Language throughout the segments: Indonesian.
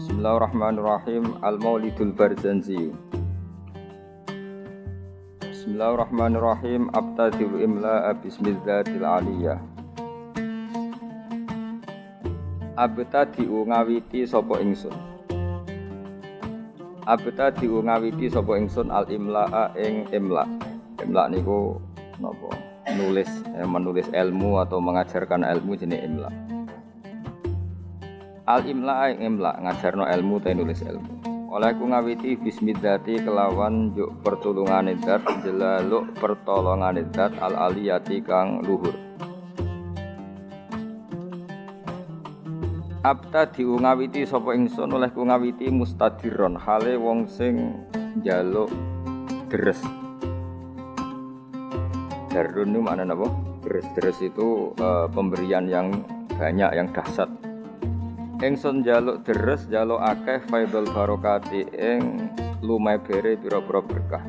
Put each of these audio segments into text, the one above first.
Bismillahirrahmanirrahim. Al-Maulidul Barzanji. Bismillahirrahmanirrahim. Abtadi'u imla'a bismillahil aliyah. Abtadi'u ngawiti sapa ingsun. Abtadi'u ngawiti sapa ingsun al-imla'a ing imla'. Imla' niku napa? Menulis ilmu atau mengajarkan ilmu jenis imla'. Al-imla' ing imla' ngajarno ilmu ta nulis ilmu. Oleh ku ngawiti bismillati kelawan juk pertulungane zat jelaluk pertolongane zat al-aliyati kang luhur. Abtadi'u ngawiti sapa ingsun oleh ku ngawiti mustadiron hale wong sing njaluk deres. Darun itu maknanya apa? Deres itu pemberian yang banyak, yang dahsyat. Ingsun njaluk deres, njaluk akeh faidul barokati ing lumai bere pira-pira berkah.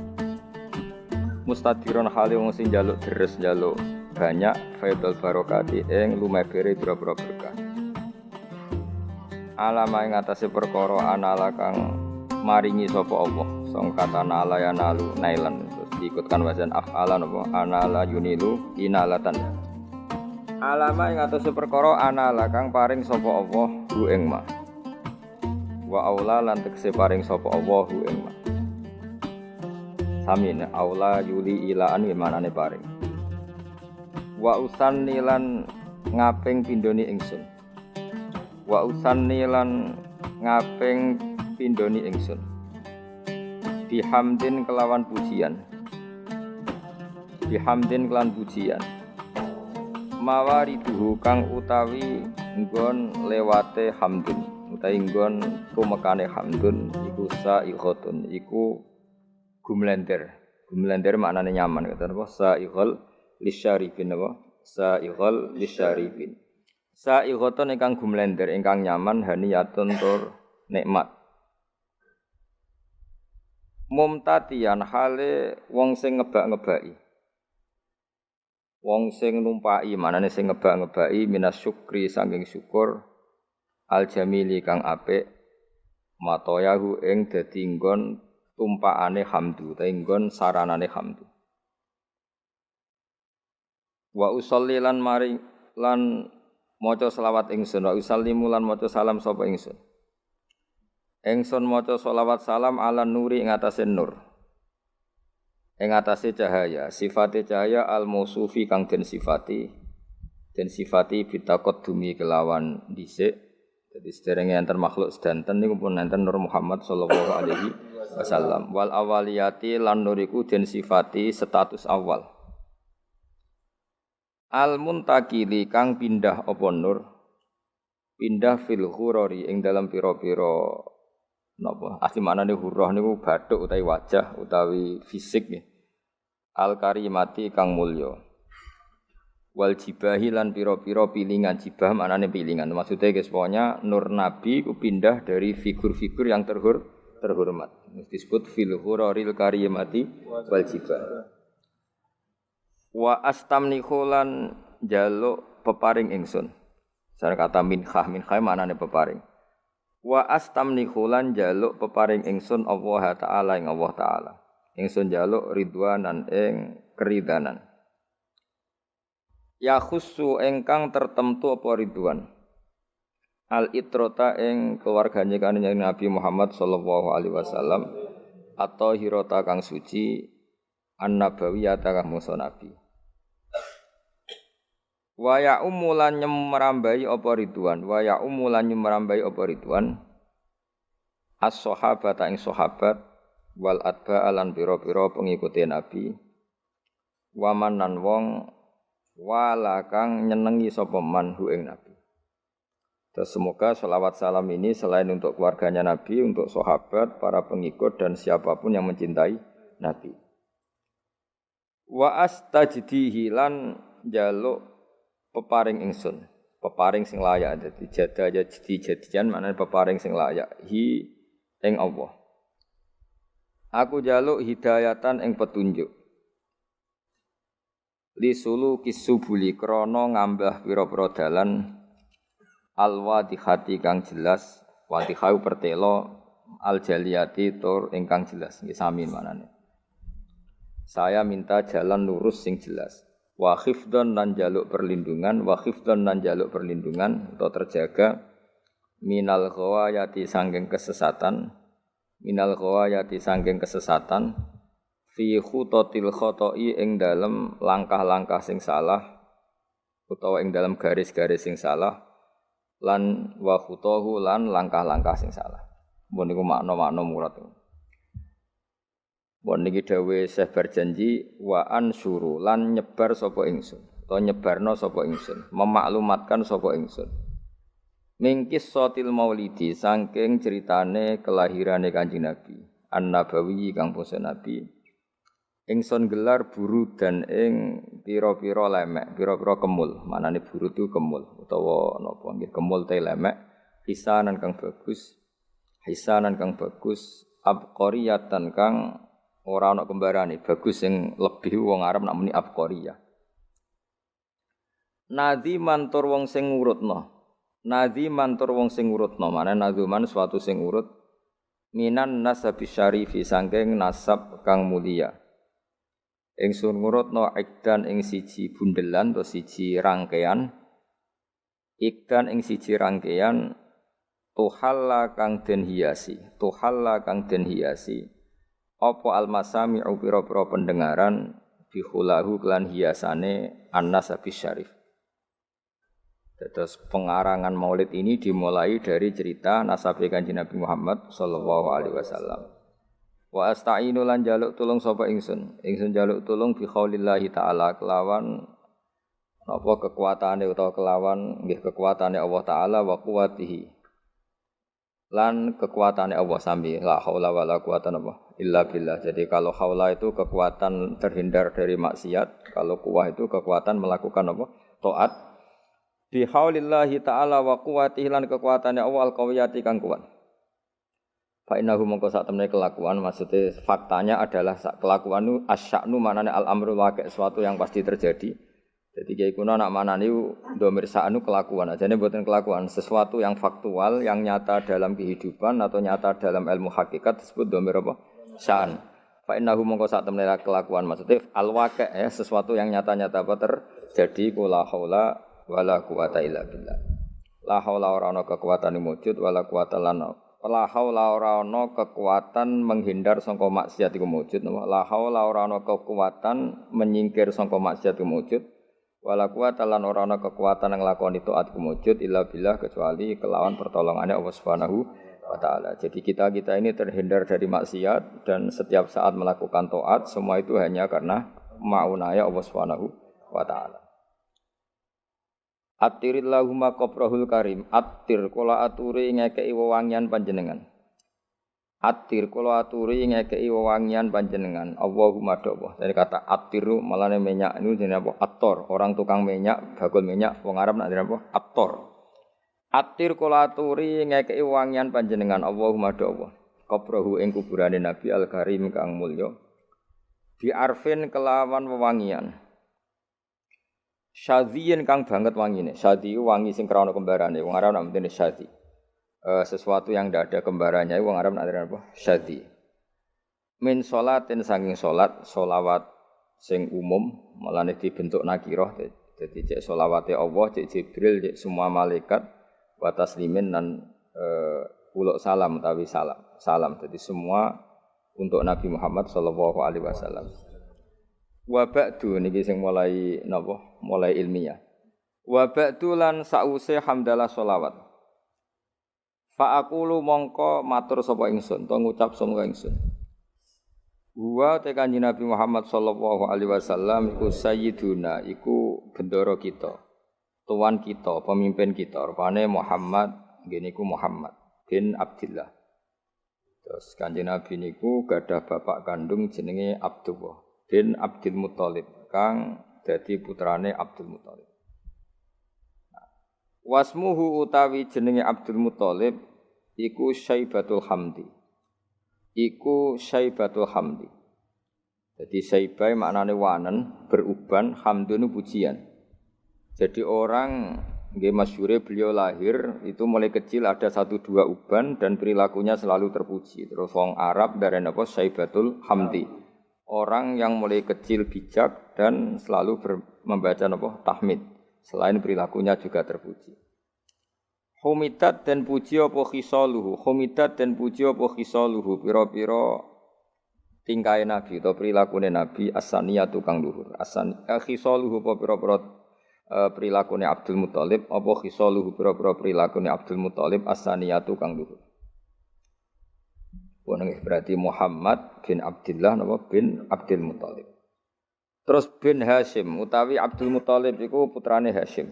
Mustadiron hale wong sing njaluk deres, njaluk banyak faidul barokati ing lumai bere pira-pira berkah. Alama ing atase perkara anala kang maringi sapa Allah. Song kata nala ya nalu nailan terus diikutkan wazan af'alan apa anala yunilu inalatan. Alama ing atase perkara anala kang paring sapa Allah hu ing ma. Wa aula lan tekse paring sapa Allah hu ing ma. Samine aula yuli ilaan manane paring. Wa usanni lan ngaping pindhoni ingsun. Wa usanni lan ngaping pindhoni ingsun. Bihamdin kelawan pujian. Bihamdin kelan pujian. Mawariduhu kang utawi nggon lewate hamdun utawi nggon tumekane hamdun iku sa'iqatun iku gumlender maknane nyaman kata apa sa'iqal lisyarifin apa sa'iqal lisyarifin sa'iqatun ingkang gumlender ingkang nyaman haniyatun tur nikmat mumtatian hale wong sing ngebak-ngebaki wong sing numpaki manane sing ngebak-ngebaki minas syukri saking syukur al jamili kang apik matoyahu ing dadi nggon tumpakane hamdu ta nggon saranane hamdu wa usolli lan mari lan maca selawat ingsun wa usallimu lan maca salam sapa ingsun maca selawat salam ala nuri ing atase nur ing atase cahaya, sifate cahaya al-mausufi kang den sifati bitaqaddumi kelawan dhisik. Dadi sederenge enten makhluk sedanten niku pun enten Nur Muhammad sallallahu alaihi wasallam. Wal awaliyati lan nuriku den sifati status awal. Al-muntakili kang pindah apa nur? Pindah fil ghurari ing dalam pira-pira napa? Asli maknane hurrah niku bathuk utawi wajah utawi fisik nggih. Al-karimati kang mulya. Wal jibahi lan pira-pira pilingan jibah maknane pilingan. Maksudnya guys pokoknya nur nabi ku pindah dari figur-figur yang terhormat. Disebut fil huraril karimati wal jibah. Wa astamnihu lan njaluk peparing ingsun. Cara kata minhah maknane peparing. Wa astamnihu lan njaluk peparing ingsun Allah taala ing Allah taala. Ingsun njaluk ridwanan ing keridanan. Ya khussu ingkang tertentu apa ridwan. Al itrota ing keluargane kanjeng Nabi Muhammad sallallahu alaihi wasallam atau hirota kang suci an-nabawiyata kang musa nabi. Wa ya umulan nyemrambai apa ridwan, wa ya umulan nyemrambai apa ridwan. As-sahabata ing sahabat wal atba'alan pira-pira pengikuti Nabi waman nan wong wala kang nyenengi sapa man hu ing Nabi. Terus semoga selawat salam ini selain untuk keluarganya Nabi, untuk sahabat, para pengikut dan siapapun yang mencintai Nabi. Wa astajdihi lan njaluk peparing ingsun, peparing sing layak dadi jada jadian maknane peparing sing layak hi ing Allah. Aku njaluk hidayatan ing petunjuk. Li sulu kisubuli krana ngambah pira-pira dalan alwadihati kang jelas Wadihau pertelo al jaliyati tur ingkang jelas. Nggih sami manane. Saya minta jalan lurus sing jelas. Wa khifdon lan jaluk perlindungan, atau terjaga minal ghawayati sangking kesesatan, fi khutatil khoto'i ing dalem langkah-langkah sing salah utawa ing dalem garis-garis sing salah lan wa khutahu lan langkah-langkah sing salah. Mbon niku makna-makna murad. Mbon niki dawuh Syekh berjanji wa ansuru lan nyebar sapa ingsun, utawa nyebarno sapa ingsun, memaklumatkan sapa ingsun. Mingkis sotil maulidi saking ceritane kelahirane Kanjeng Nabi, An-Nabawi kang basa Nabi. Ingsun gelar buru dan ing pira-pira lemek, pira-pira kemul. Manane buru itu kemul utawa napa nggih kemul te lemek, hisanan kang bagus, abqariyatan kang ora ana kembarane, bagus sing lebih wong Arab nak muni abqariyah. Nadhiman tur wong sing ngurutna. Mana nadzuman suatu sing urut minan nasabi syarifi sangking nasab kang mulia. Ingsun ngurutna ikdan ing siji bundelan atau siji rangkaian. Ikdan ing siji rangkaian tuhalla kang den hiasi. Apa almasami'u pira-pira pendengaran bihulahu kelan hiasane an-nasabi syarif. Terus pengarangan maulid ini dimulai dari cerita nasab Kanjeng Nabi Muhammad sallallahu alaihi wasallam. Wa asta'inu lan jaluk tulung sapa ingsun. Ingsun jaluk tulung bi qaulillahi ta'ala kelawan napa kekuatane utawa kelawan nggih kekuatane Allah taala wa quwwatihi. Lan kekuatane Allah sami la haula wala quwata illa billah. Jadi kalau haula itu kekuatan terhindar dari maksiat, kalau quwwah itu kekuatan melakukan taat. Bi haulillahi ta'ala wa quwwatihi lan kekuatane Allah al-qawiyati kang kuat. Fa innahu mongko sak temene kelakuan maksudnya faktanya adalah kelakuan itu asya'nu manane al-amru waqi' sesuatu yang pasti terjadi. Jadi kiai kuno nak manani dhamir sa'nu kelakuan ajane mboten kelakuan sesuatu yang faktual yang nyata dalam kehidupan atau nyata dalam ilmu hakikat disebut dhamir apa? Sa'an. Fa innahu mongko sak temene kelakuan maksudnya al-waqi' ya sesuatu yang nyata-nyata apa terjadi kula haula wala quwata illa billah. La haula ora ana kekuatan wujud wala quwata lan la haula ora ana kekuatan menghindar sangka maksiat iku wujud. La haula ora ana kekuatan menyingkir sangka maksiat iku wujud. Wala quwata lan ora ana kekuatan nglakoni taat iku wujud illa billah kecuali kelawan pertolongane Allah Subhanahu wa taala. Jadi kita ini terhindar dari maksiat dan setiap saat melakukan taat semua itu hanya karena maunaya Allah Subhanahu wa taala. Attirillahumma qabrahul karim. Attir kula aturi ngekeki wewangian panjenengan. Allahumma doa. Dari kata attiru malane minyak itu jenenge apa? Attor. Orang tukang minyak, bagul minyak wong Arab nak jenenge apa? Attor. Attir kula aturi ngekeki wewangian panjenengan. Allahumma doa. Qabrahu ing kuburane Nabi al-Karim kang mulya. Bi arfin kelawan wewangian. Syadhiyin kang banget wangine. Syadhi wangi sing krana kembarane. Wong Arab nak mendene syadhi. Sesuatu yang tidak ada kembarannya wong Arab nak apa? Syadhi. Min sholatin saking salat, sholawat sing umum, malane dibentuk nakirah. Dadi cek sholawate Allah, cek Jibril, cek semua malaikat wa taslimin dan uluk salam utawi salam. Jadi semua untuk Nabi Muhammad sallallahu alaihi wasallam. Wa ba'du niki sing mulai napa? Mulai ilmiah. Wa ba'du lan sause hamdalah sholawat. Fa aqulu mongko matur sapa ingsun, to ngucap sapa ingsun. Wa te Kanjeng Nabi Muhammad sallallahu alaihi wasallam iku sayyiduna, iku bendoro kita. Tuan kita, pemimpin kita, rupane Muhammad, ngene iku Muhammad bin Abdullah. Terus Kanjeng Nabi niku gadah bapak kandung jenenge Abdullah bin Abdul Muthalib kang dadi putrane Abdul Muthalib. Wasmuhu utawi jenenge Abdul Muthalib iku Syaibatul Hamdi. Jadi Syaibah maknane wanen, beruban, hamdun pujian. Jadi orang Nggih masyhure beliau lahir itu mulai kecil ada 1-2 uban dan perilakunya selalu terpuji. Terus wong Arab darane apa Saibatul Hamdi. Orang yang mulai kecil bijak dan selalu membaca apa tahmid. Selain perilakunya juga terpuji. Humidat dan puji apa khisaluhu. Humidat dan puji apa khisaluhu. Pira-pira tingkahe Nabi atau perilakune Nabi as-saniyatu kang luhur. Khisaluhu apa pira-pira perilakune Abdul Muthalib apa khisaluhu pira-pira perilakune Abdul Muthalib as-saniyatu kang luhur. Wonenge berarti Muhammad bin Abdullah napa bin Abdul Muthalib. Terus bin Hashim utawi Abdul Muthalib iku putrane Hashim.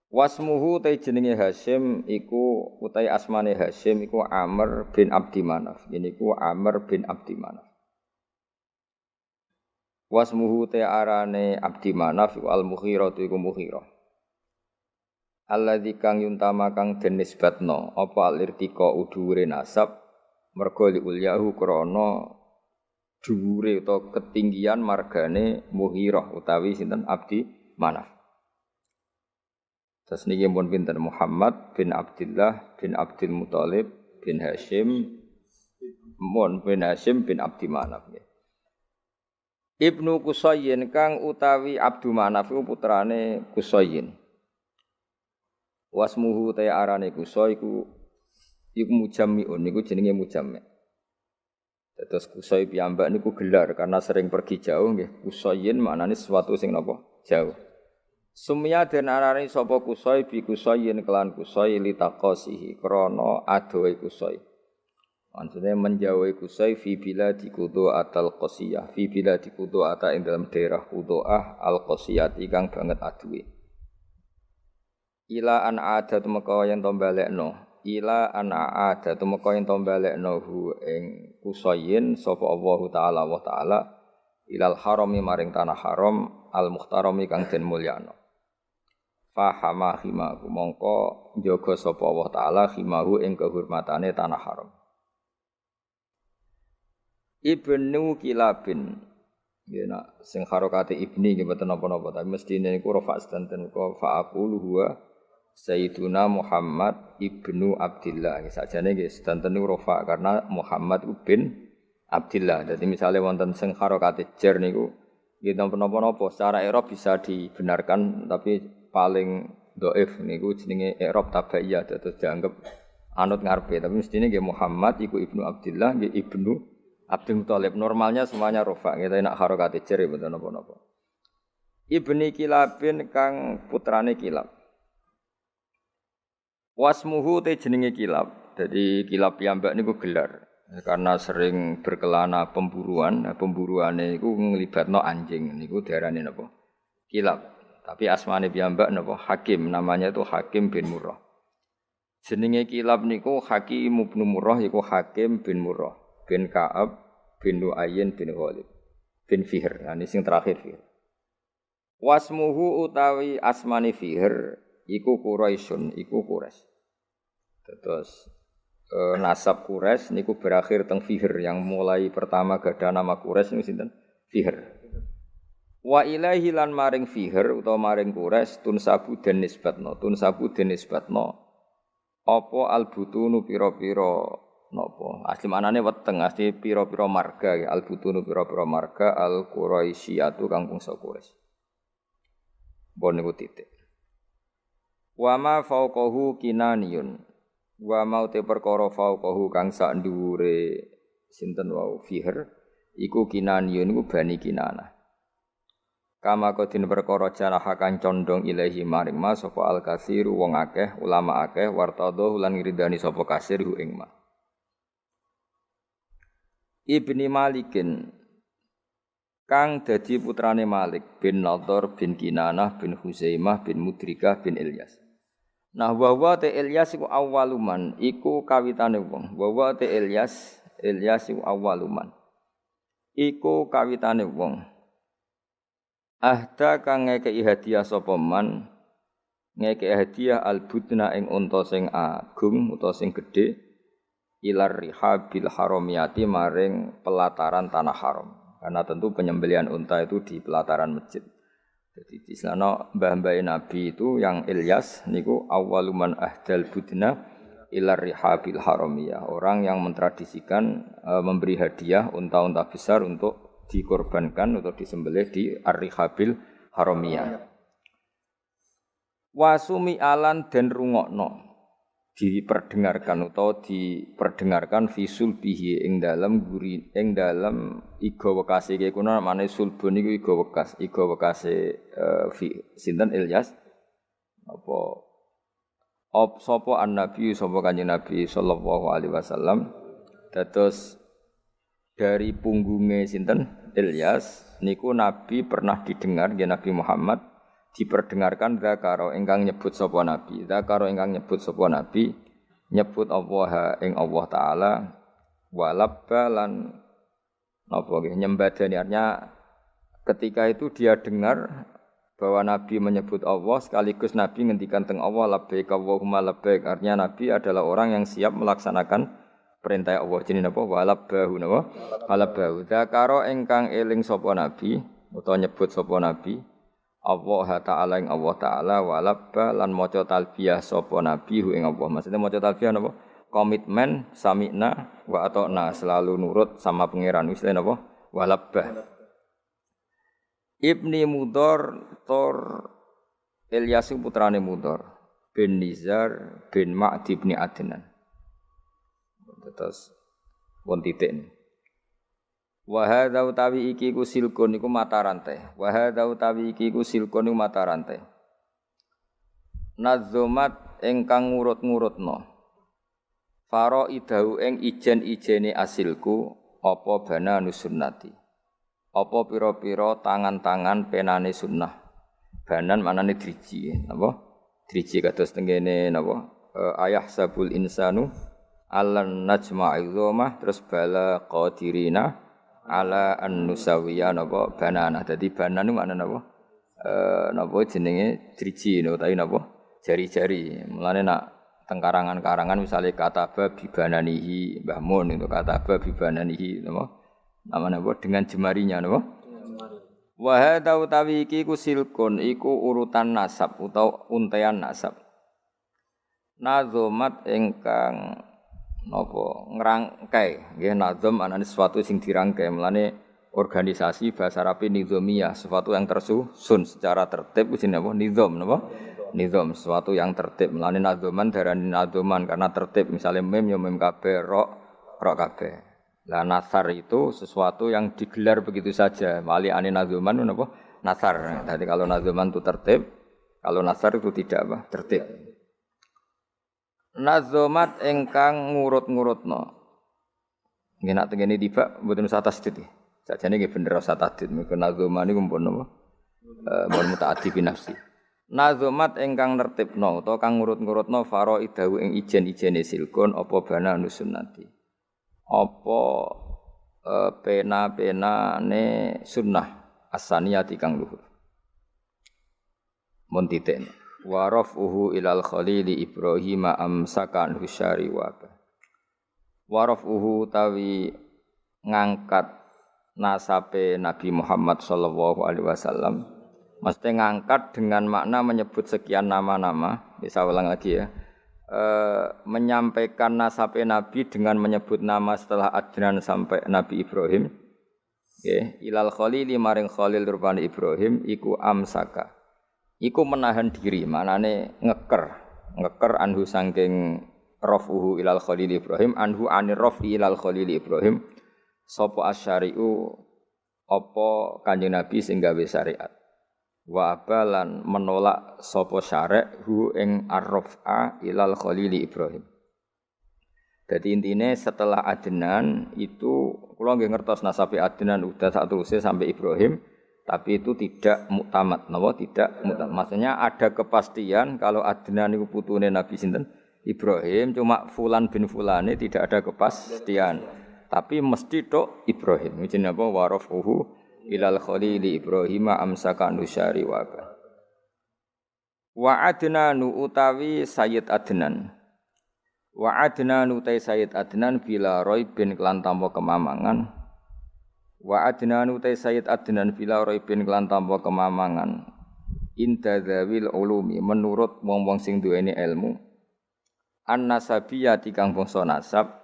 Wasmuhu ta jenenge Hashim iku utawi asmane Hashim iku Amr bin Abdi Manaf. Niku Amr bin Abdi Manaf. Wasmuhu ta arane Abdi Manaf iku Al-Mughirah iku Mughirah. Alladzi kang yuntama kang den nisbatno apa alirtika udhure nasab mergo liulyahu krana dhuwure utawa ketinggian margane Mughirah utawi sinten Abdi Manaf. Terus niki pun pinten Muhammad bin Abdullah bin Abdul Muthalib bin Hashim bin Hashim bin Abdi Manaf nggih. Ibnu Qusayyin kang utawi Abdu Manaf iku putrane Qusayyin. Wasmuhu ta arane Qusay iku mujammiun niku jenenge mujammi'. Terus Qusay piyambak niku gelar karena sering pergi jauh nggih. Qusayyin maknane sesuatu sing napa? Jauh. Sumya den arane sapa Qusay bi Qusayyin kelan Qusay litaqasihi krana adohe Qusay. Maksudnya menjauhi Qusay fi biladi Qudu'ah al-Qasiyah fi biladi Qudu'ah ing dalam daerah Qudu'ah al-Qasiyah kang banget aduwe. Ila an adat meka yen to balekno ila an adat meka yen to balekno hu ing Qusayyin sapa Allah taala ilal harami maring tanah haram al muhtarami kang den mulyano fahama himahu mongko njaga sapa Allah taala himahu ing kehormatane tanah haram. Ibnu Kilabin ya nak sing harokate ibni nggih mboten napa-napa tapi mestine niku rafa sedanten kok fa'aqulu huwa Sayyiduna Muhammad ibnu Abdillah. Sakjane nggih sedanten niku rafa karena Muhammad bin Abdillah. Jadi misalnya wonten sing harokate jar niku nggih napa-napa secara i'rab bisa dibenarkan tapi paling dhaif niku jenenge i'rab tabaiyah terus dianggap anut ngarepe tapi mestine nggih Muhammad iku ibnu Abdillah nggih ibnu Abdul Muthalib. Normalnya semuanya rafa kita nak harokate jar mboten napa-napa. Ibni Kilabin kang putrane Kilab. Wasmuhu te jenenge Kilab. Jadi Kilab piyambak niku gelar karena sering berkelana pemburuan. Nah, pemburuane iku nglibatno anjing niku diarani napa? Kilab. Tapi asmane piyambak napa? Hakim. Namanya itu Hakim bin Murrah. Jenenge Kilab niku Hakim bin Murrah iku Hakim bin Murrah bin Ka'ab bin Lu'ayyin bin Ghalib bin Fihr. Nah, ini sing terakhir Fihr. Wasmuhu utawi asmane Fihr iku Quraisyun, iku Quraisy. Terus nasab Quraisy niku berakhir teng Fihr yang mulai pertama gadah nama Quraisy niku sinten? Fihr. Wa ilaihi lan maring Fihr utawa maring Quraisy tunsabu den nisbatno apa albutunu pira-pira napa asli manane weteng asli pira-pira marga ya albutunu pira-pira marga al Quraisyatu kang bangsa Quraisy. Bon niku titik. Wa ma fauqahu kinaniyun. Wa mau te perkara fauqahu kang sak dhuwure sinten wau Fihr iku kinaniyun niku bani Kinanah. Kama kodin perkara janah kang condong ilahi maring ma sapa al-katsiru wong akeh ulama akeh wartadho lan ngridani sapa kasir hu ing ma. Ibni Malikin kang dadi putrane Malik bin Nadhr bin Kinanah bin Huzaimah bin Mudrikah bin Ilyas. Nah wa te Ilyas iku awaluman iku kawitane wong. Wa te Ilyas iku awaluman. Iku kawitane wong. Ahda kang ngekeki hadiah sapa man ngekeki hadiah albudna ing unta sing agung utawa sing gedhe ilar rihabil haramiyati maring pelataran tanah haram. Karena tentu penyembelihan unta itu di pelataran masjid. Jadi di sana mbah-mbah Nabi itu yang Ilyas niku awwaluman ahdal budna ilar rihabil haramiyah. Orang yang mentradisikan memberi hadiah unta-unta besar untuk dikorbankan atau disembelih di ar-rihabil haramiyah. Wasumi alan den rungokno diperdengarkan atau diperdengarkan visul bihi ing dalam guri ing dalam iga wekase iki kuna mane sulbun iku iga wekase sinten Ilyas apa sapa an-nabi sapa kanjeng Nabi sallallahu alaihi wasallam dados dari punggunge sinten Ilyas niku Nabi pernah didengar nggih Nabi Muhammad diperdengarkan zakaro ingkang nyebut sapa nabi nyebut Allah ing Allah taala walabbalan napa nggih nyembadani artinya ketika itu dia dengar bahwa nabi menyebut Allah sekaligus nabi ngendikan teng Allah labbaik Allahumma labbaik artinya nabi adalah orang yang siap melaksanakan perintah Allah jenenge napa walabbahu napa walabbahu zakaro ingkang eling sapa nabi utawa nyebut sapa nabi Allah Ta'ala ing Allah Ta'ala walabba lan maca talbiyah sapa nabi ing Allah. Maksudnya maca talbiyah napa? Komitmen sami'na wa ata'na selalu nurut sama pangeran. Wis napa? Walabba. Ibni Mudhar Tor Ilyas putrane Mudhar bin Nizar bin Ma'di bin Adnan. Terus won titik ini. Wa hadza utawi iki ku silkun iku mata rantai. Wa hadza utawi iki ku silkun iku mata rantai. Nazomat ingkang ngurut-ngurutno. Faraidahu ing ijen-ijene asilku apa bana nusunnati. Apa pira-pira tangan-tangan penane sunnah. Banan manane driji, napa? Driji kados tengene napa? Ayah sabul insanu alan najma'i dzamah terus bala qadirina ala an-nusawiya napa banana. Dadi banan niku maknane napa? Napa jenenge driji utawi napa? Jari-jari. Mulane nak teng karangan-karangan misale kataba bibananihi Mbah Mun itu kataba bibananihi napa? Namane napa dengan jemarinya napa? Wa hadza utawi iki ku silkun iku urutan nasab utawa untean nasab. Nazomat ingkang napa ngrangkai nggih nazam anane sesuatu sing dirangkai melane organisasi bahasa Arab nizamiyah sesuatu yang tersusun secara tertib jenenge apa nizam napa nizam sesuatu yang tertib melane nazaman darani nazaman karena tertib misalnya mem ya mem kabeh rok kabeh lah nasar itu sesuatu yang digelar begitu saja wali ane nazaman napa nasar jadi kalau nazaman itu tertib kalau nasar itu tidak apa tertib. Nazomat engkang ngurut-ngurutno. Nggih nak tengene tiba mboten usah tasdid. Sajane nggih bener usah tasdid. Mergo nazoman niku mpun napa? Mun mutaaddi bi nafsi. Nazomat engkang nertibno utawa kang ngurut-ngurutno faraidahu ing ijen-ijene silkun apa bana nusunnati. Apa pena-penane sunnah asaniyati kang luhur. Mun titik. Wa rafuhu ilal khalili Ibrahim amsakan husyari wa rafuhu tawi ngangkat nasabe Nabi Muhammad sallallahu alaihi wasallam mesti ngangkat dengan makna menyebut sekian nama-nama bisa ulang lagi ya menyampaikan nasabe Nabi dengan menyebut nama setelah Adnan sampai Nabi Ibrahim nggih ilal khalili maring khalil rupane Ibrahim iku amsaka iku menahan diri, manane ngeker anhu saking rafuhu ilal khalil Ibrahim, anhu anir rafi ilal khalil Ibrahim, sapa asyari'u apa kanjeng Nabi sing gawe syariat. Wa abalan menolak sapa syari' hu ing arrafa ilal khalil Ibrahim. Jadi intinya setelah Adnan itu kula nggih ngertos nasabe Adnan udah sak teruse sampai Ibrahim. Tapi itu tidak muktamad, napa tidak muktamad. Maksudnya ada kepastian kalau Adnan niku putune Nabi sinten Ibrahim, cuma fulan bin fulane tidak ada kepastian. Tapi mesti tok Ibrahim. Jenenge apa warafuhu ilal khalil Ibrahim amsaka nusyari wa ba. Wa Adnanu utawi Sayyid Adnan. Wa Adnanu utai Sayyid Adnan bila raibin kelan tanpa kemamangan. Wa Adnan utai Sayyid Adnan bila raibin kelan tanpa kemamangan inda dzawil ulumi menurut wong-wong sing duweni ilmu an-nasabiyati kang bangsa nasab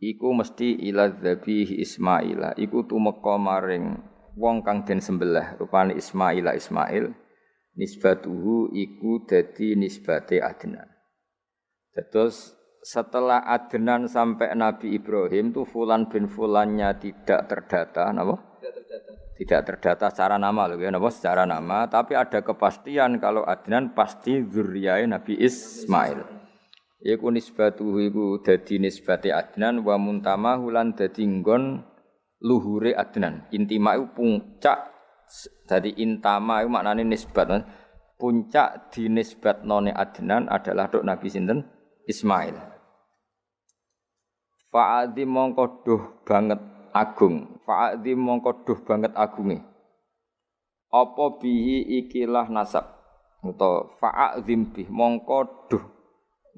iku mesti ila dzabih Ismaila iku tumeka maring wong kang den sembelih rupane Ismail nisbatuhu iku dadi nisbate Adnan. Terus setelah Adnan sampai Nabi Ibrahim tuh fulan bin fulannya tidak terdata, napa? Tidak terdata secara nama loh ya, napa? Secara nama, tapi ada kepastian kalau Adnan pasti zuriyah Nabi Ismail. Iku nisbatuhu iku dadi nisbate Adnan wa muntamahu lan dadi nggon luhure Adnan. Intima iku puncak. Jadi intama itu maknanya nisbat. Puncak dinisbatnone Adnan adalah dok Nabi sinten Ismail. Fa'adzim mongko duh banget agung. Fa'adzim mongko duh banget agunge. Apa bihi ikilah nasab. Utawa fa'adzim bih mongko duh.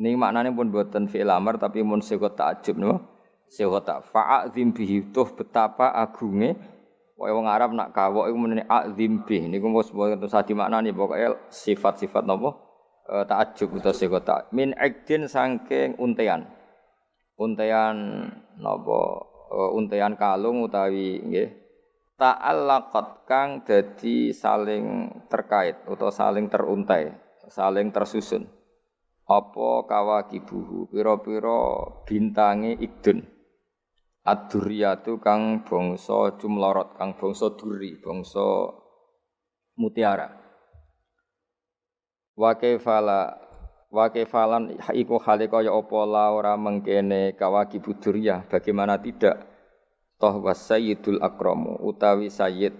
Ini maknanya pun buatan fi'il amr tapi mun sighah ta'jub napa? Sighah ta fa'adzim bihi tuh betapa agunge. Wong Arab nak kawok iku menene azim bih niku wis mboten sadi maknane pokoke sifat-sifat napa ta'ajjub utawa sighah min ikdin saking untean napa untean kalung utawi nggih ta'allaqat kang dadi saling terkait utawa saling teruntai saling tersusun apa kawakibuhu pira-pira bintange ikdun ad-durriyatu kang bangsa jumlorot kang bangsa duri bangsa mutiara wa kaifalan iku hale kaya apa la ora mengkene kawakib durriyah bagaimana tidak toh wasayyidul akramu utawi sayyid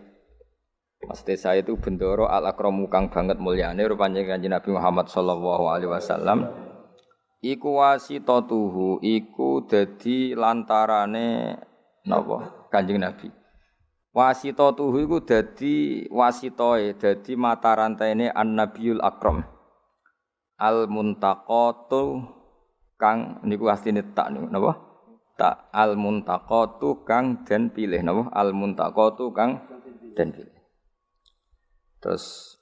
mesti sayyid itu bendoro al akramu kang banget mulyane rupane Kanjeng Nabi Muhammad sallallahu alaihi wasallam iku wasitatuhu iku dadi lantarane napa Kanjeng Nabi. Wasitatuhu iku dadi wasitoe dadi mata rantene an-nabiyul akram. Al muntaqatu kang niku asline tak niku napa? Tak al muntaqatu kang den pilih napa? Al muntaqatu kang den pilih. Terus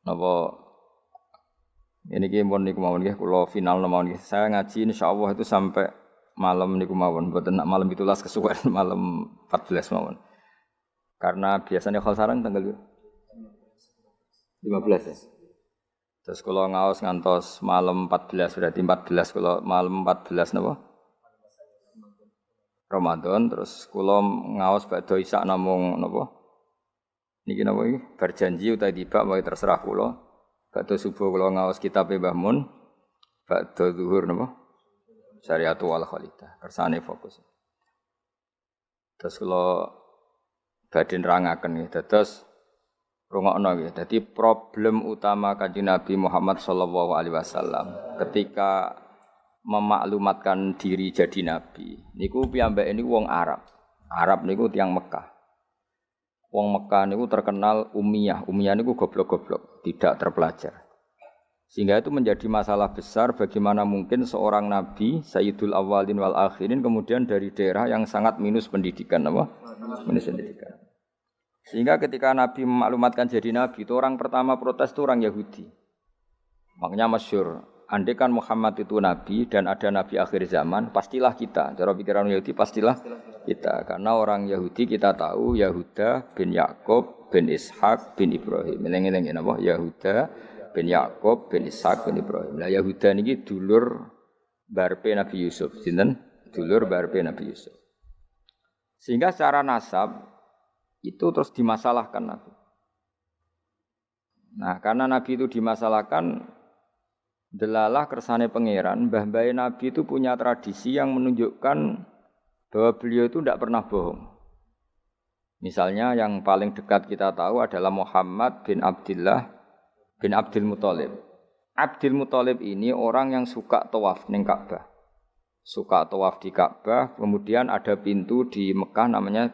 napa ini pun niku mawon nggih kula final mawon nggih. Saya ngaji insyaallah itu sampai malam niku mawon, mboten nak malam 17 kesuwen malam 14 mawon. Karena biasanya khol sareng tanggal 15 ya. Terus kula ngaos ngantos malam 14 berarti 14 kula malam 14 napa? Ramadan terus kula ngaos badhe isak namung napa? Niki napa iki? Berjanji utawa tiba wae terserah kula. Badhe subuh kula ngaos kitabe Mbah Mun. Badhe zuhur napa? Syariatu wal Khalidah. Kersane fokus. Terus kula badhe nerangaken nggih. Dados rungokno nggih. Dadi problem utama Kanjeng Nabi Muhammad sallallahu alaihi wasallam ketika memaklumatkan diri jadi nabi. Niku piyambake niku wong Arab. Arab niku tiyang Mekah. Wong Mekah niku terkenal ummiyah. Ummiyah niku goblok-goblok, tidak terpelajar. Sehingga itu menjadi masalah besar bagaimana mungkin seorang nabi Sayyidul Awwalin wal Akhirin kemudian dari daerah yang sangat minus pendidikan apa? Minus pendidikan. Sehingga ketika Nabi memaklumatkan jadi nabi itu orang pertama protes itu orang Yahudi. Makanya masyhur, andai kan Muhammad itu nabi dan ada nabi akhir zaman, pastilah kita. Cara pikiran Yahudi pastilah kita. Karena orang Yahudi kita tahu Yahuda bin Yakub bin Ishak bin Ibrahim. Eling-eling napa? Yahuda bin Yakub bin Ishak bin Ibrahim. Lah Yahuda niki dulur barpe Nabi Yusuf. Sinten? Dulur barpe Nabi Yusuf. Sehingga secara nasab itu terus dimasalahkan Nabi. Nah, karena Nabi itu dimasalahkan, delalah kersane pangeran, mbah-mbahe Nabi itu punya tradisi yang menunjukkan bahwa beliau itu tidak pernah bohong. Misalnya yang paling dekat kita tahu adalah Muhammad bin Abdullah bin Abdul Muthalib. Abdul Muthalib ini orang yang suka tawaf ning Ka'bah. Suka tawaf di Ka'bah, kemudian ada pintu di Mekah namanya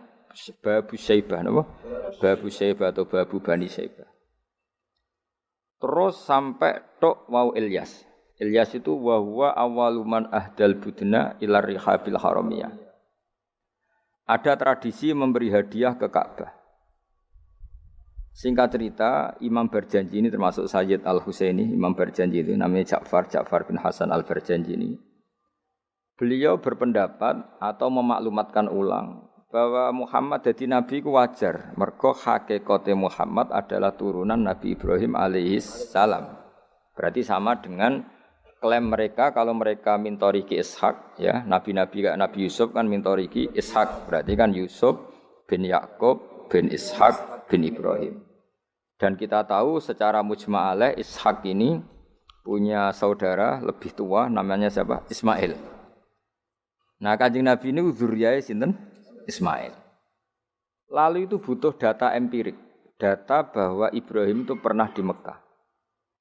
Babu Syaibah, napa? Babu Syaibah atau Babu Bani Syaibah. Terus sampai tok wau Ilyas. Ilyas itu wa huwa awwaluman ahdal budna ila rihabil haramiyah. Ada tradisi memberi hadiah ke Ka'bah. Singkat cerita, Imam Barjanji ini termasuk Sayyid Al-Husaini, Imam Barjanji itu namanya Ja'far bin Hasan Al-Barjanji ini. Beliau berpendapat atau memaklumatkan ulang bahwa Muhammad jadi nabi ku wajar. Mergo hakikate Muhammad adalah turunan Nabi Ibrahim alaihi salam. Berarti sama dengan klaim mereka kalau mereka mintoriki Ishak, ya, nabi-nabi kayak Nabi Yusuf kan mintoriki Ishak. Berarti kan Yusuf bin Yakub bin Ishak bin Ibrahim. Dan kita tahu secara mujma' alaih Ishak ini punya saudara lebih tua namanya siapa? Ismail. Nah, Kanjeng Nabi ini dzurriyyah sinten? Ismail. Lalu itu butuh data empirik, data bahwa Ibrahim itu pernah di Mekah.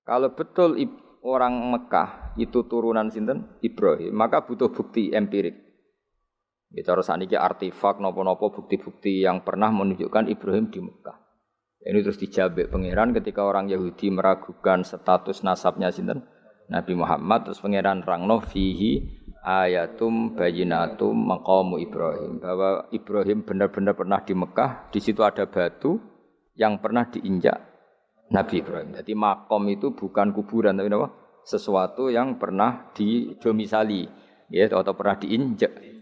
Kalau betul orang Mekah itu turunan sinten? Ibrahim, maka butuh bukti empirik. Kita harus saniki artefak napa-napa bukti-bukti yang pernah menunjukkan Ibrahim di Mekah. Ini terus dijabek pangeran ketika orang Yahudi meragukan status nasabnya sinten Nabi Muhammad, terus pangeran rangno fihi ayatum bayyinatum maqamu Ibrahim, bahwa Ibrahim benar-benar pernah di Mekah, di situ ada batu yang pernah diinjak Nabi Ibrahim. Jadi makom itu bukan kuburan tapi apa? Sesuatu yang pernah didomisali, ya, atau pernah diinjak.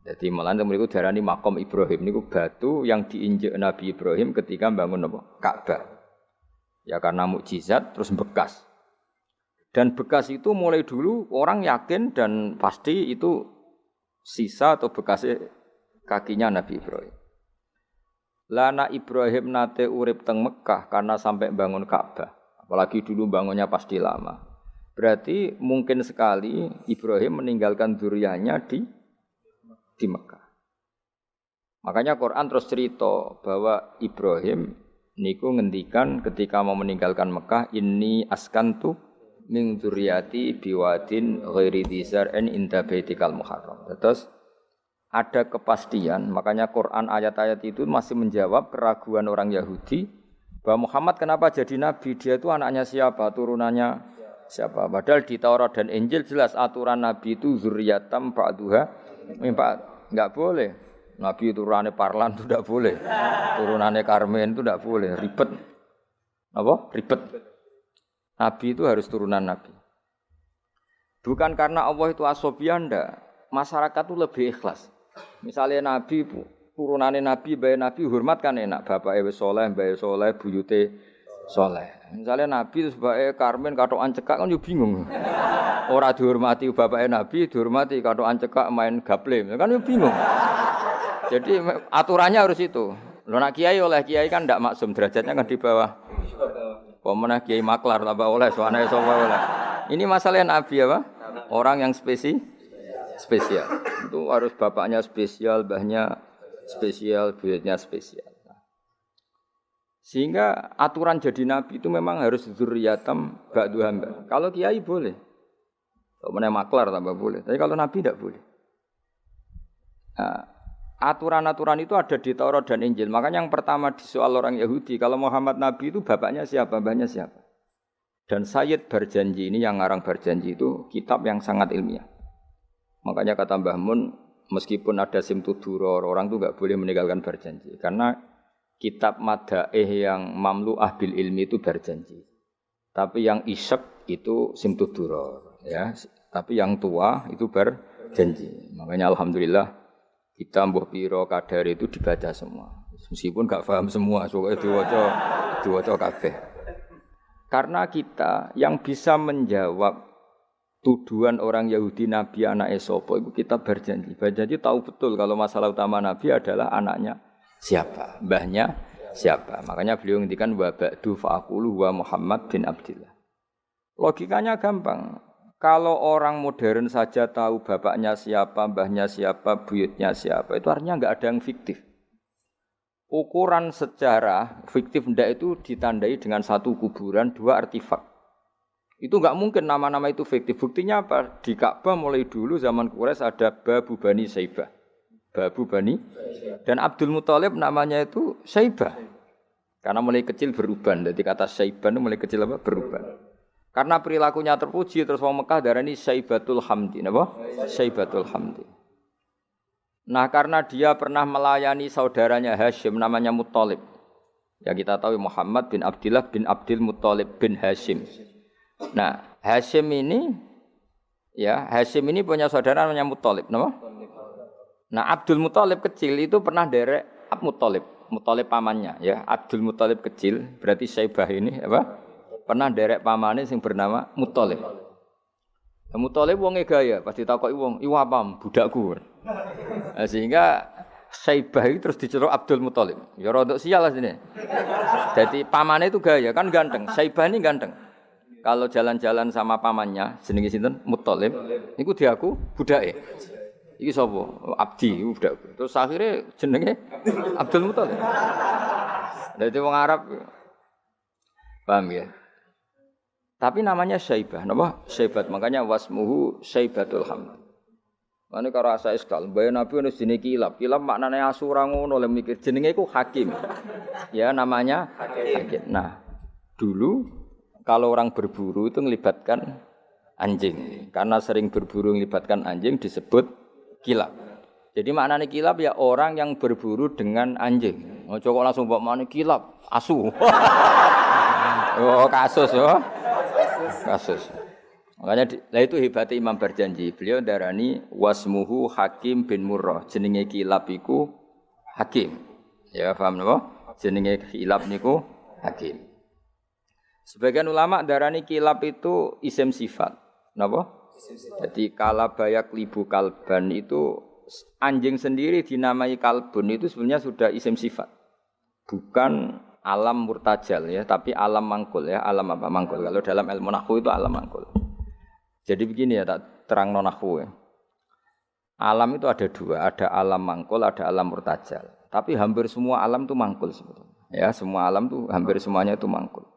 Jadi malah mereka darani makom Ibrahim niku batu yang diinjak Nabi Ibrahim ketika bangun apa? Ka'bah. Ya karena mukjizat terus bekas. Dan bekas itu mulai dulu orang yakin dan pasti itu sisa atau bekasnya kakinya Nabi Ibrahim. Lana Ibrahim nate urip teng Mekah karena sampai bangun Ka'bah. Apalagi dulu bangunnya pasti lama. Berarti mungkin sekali Ibrahim meninggalkan dzurriyyahnya di Mekah. Makanya Quran terus cerita bahwa Ibrahim niku ngendikan ketika mau meninggalkan Mekah, inni askantu min dzurriyyati biwadin ghairi dzar'in inda baitikal muharram. Terus ada kepastian, makanya Quran ayat-ayat itu masih menjawab keraguan orang Yahudi bahwa Muhammad kenapa jadi nabi, dia itu anaknya siapa, turunannya siapa. Padahal di Taurat dan Injil jelas aturan nabi itu dzurriyyatam ba'duha enggak boleh. Nabi turunannya Parlan itu enggak boleh. Turunannya Karmen itu enggak boleh, ribet. Apa? Ribet. Nabi itu harus turunan Nabi. Bukan karena Allah itu asobiah enggak. Masyarakat itu lebih ikhlas. Misalnya Nabi, turunannya Nabi, bayi Nabi hormat kan enak. Bapaknya soleh, bayi soleh, buyute soleh. Misalnya Nabi sebagai Karmen katokan cekak kan yo bingung. Ora dihormati bapaknya Nabi, dihormati katokan cekak main gaple. Kan yo bingung. Jadi aturannya harus itu. Lho nak kiai oleh kiai kan ndak maksum, derajatnya kan di bawah. Pemenang kiai maklar tambah oleh soane sapa oleh. Ini masalah Nabi apa? Orang yang spesial. Itu harus bapaknya spesial, mbahnya spesial, buyutnya spesial. Sehingga aturan jadi nabi itu memang harus dzurriyyatam ba'du hamba. Kalau kiai boleh. Kalau meneh maklar tambah boleh. Tapi kalau nabi tidak boleh. Nah, aturan-aturan itu ada di Taurat dan Injil. Makanya yang pertama disoal orang Yahudi, kalau Muhammad nabi itu bapaknya siapa, mbahnya siapa. Dan Sayyid Barjanji ini yang ngarang Barjanji itu kitab yang sangat ilmiah. Makanya kata Mbah Mun, meskipun ada simtuduror, orang itu enggak boleh meninggalkan Barjanji. Karena kitab madaih yang mamlu'ah bil ilmi itu Barjanji. Tapi yang isyek itu simtuduror, ya. Tapi yang tua itu Barjanji. Makanya alhamdulillah kita mbuh piro kadar itu dibaca semua. Meskipun enggak paham semua, soalnya diwaca kabeh. Karena kita yang bisa menjawab tuduhan orang Yahudi Nabi anak sapa itu kita Barjanji. Barjanji tahu betul kalau masalah utama Nabi adalah anaknya siapa, mbahnya siapa. Makanya beliau ngendikan wa ba'du fa'aqulu wa Muhammad bin Abdillah. Logikanya gampang. Kalau orang modern saja tahu bapaknya siapa, mbahnya siapa, buyutnya siapa, itu artinya enggak ada yang fiktif. Ukuran sejarah fiktif ndak itu ditandai dengan satu kuburan, dua artefak. Itu enggak mungkin nama-nama itu fiktif. Buktinya apa? Di Ka'bah mulai dulu zaman Quraisy ada Babu Bani Saibah. Babu Bani dan Abdul Muthalib namanya itu Saibah. Karena mulai kecil beruban. Jadi kata Saibah itu mulai kecil apa? Beruban. Karena perilakunya terpuji terus wong Mekah darani Saibatul Hamdi, napa? Saibatul Hamdi. Nah, karena dia pernah melayani saudaranya Hashim namanya Muthalib. Ya kita tahu Muhammad bin Abdullah bin Abdul Muthalib bin Hashim. Nah, Hashim ini punya saudara namanya Muthalib, napa? Nah, Abdul Muthalib kecil itu pernah derek Muthalib pamannya ya. Abdul Muthalib kecil, berarti Syaibah ini apa? Pernah derek pamane sing bernama Muthalib. Muthalib wonge gaya, pas ditakoki wong, "Iku apa budakku?" Nah, sehingga Syaibah itu terus diceluk Abdul Muthalib. Ya rodok sial lah sini. Jadi pamannya itu gaya, kan ganteng. Syaibah ini ganteng. Kalau jalan-jalan sama pamannya, jenenge sinten? Muthalib. Niku diaku budake. Iki sapa? Abdi, budakku. Terus akhirnya jenenge Abdul Muthalib. Dadi wong Arab. Paham ya? Tapi namanya Syaibah, napa? Syaibat, makanya wasmuhu Syaibatul Hamd. Mane karo asa iskal, mbae Nabi ono jenenge Kilab. Kilab maknane asu ora ngono le mikir jenenge iku Hakim. Ya namanya Hakim. Nah, dulu kalau orang berburu itu melibatkan anjing. Karena sering berburu melibatkan anjing disebut Kilab. Jadi maknane Kilab ya orang yang berburu dengan anjing. Ojo kok langsung mbok maknane Kilab, asu. Oh, kasus ya. Kasus. Makanya lah itu hebatnya Imam Barjanji. Beliau darani wasmuhu Hakim bin Murrah. Jenenge Kilab iku Hakim. Ya paham napa? Jenenge Kilab niku Hakim. Sebagian ulama darani Kilab itu isim sifat. Napa? Jadi kalabayak libu kalban itu anjing sendiri dinamai kalbun itu sebenarnya sudah isim sifat. Bukan alam murtajal ya, tapi alam mangkul ya. Alam apa? Mangkul. Kalau dalam ilmu nahwu itu alam mangkul. Jadi begini ya, tak terang nahwu ya. Alam itu ada dua, ada alam mangkul, ada alam murtajal. Tapi hampir semua alam itu mangkul sebetulnya. Ya, semua alam itu hampir semuanya itu mangkul.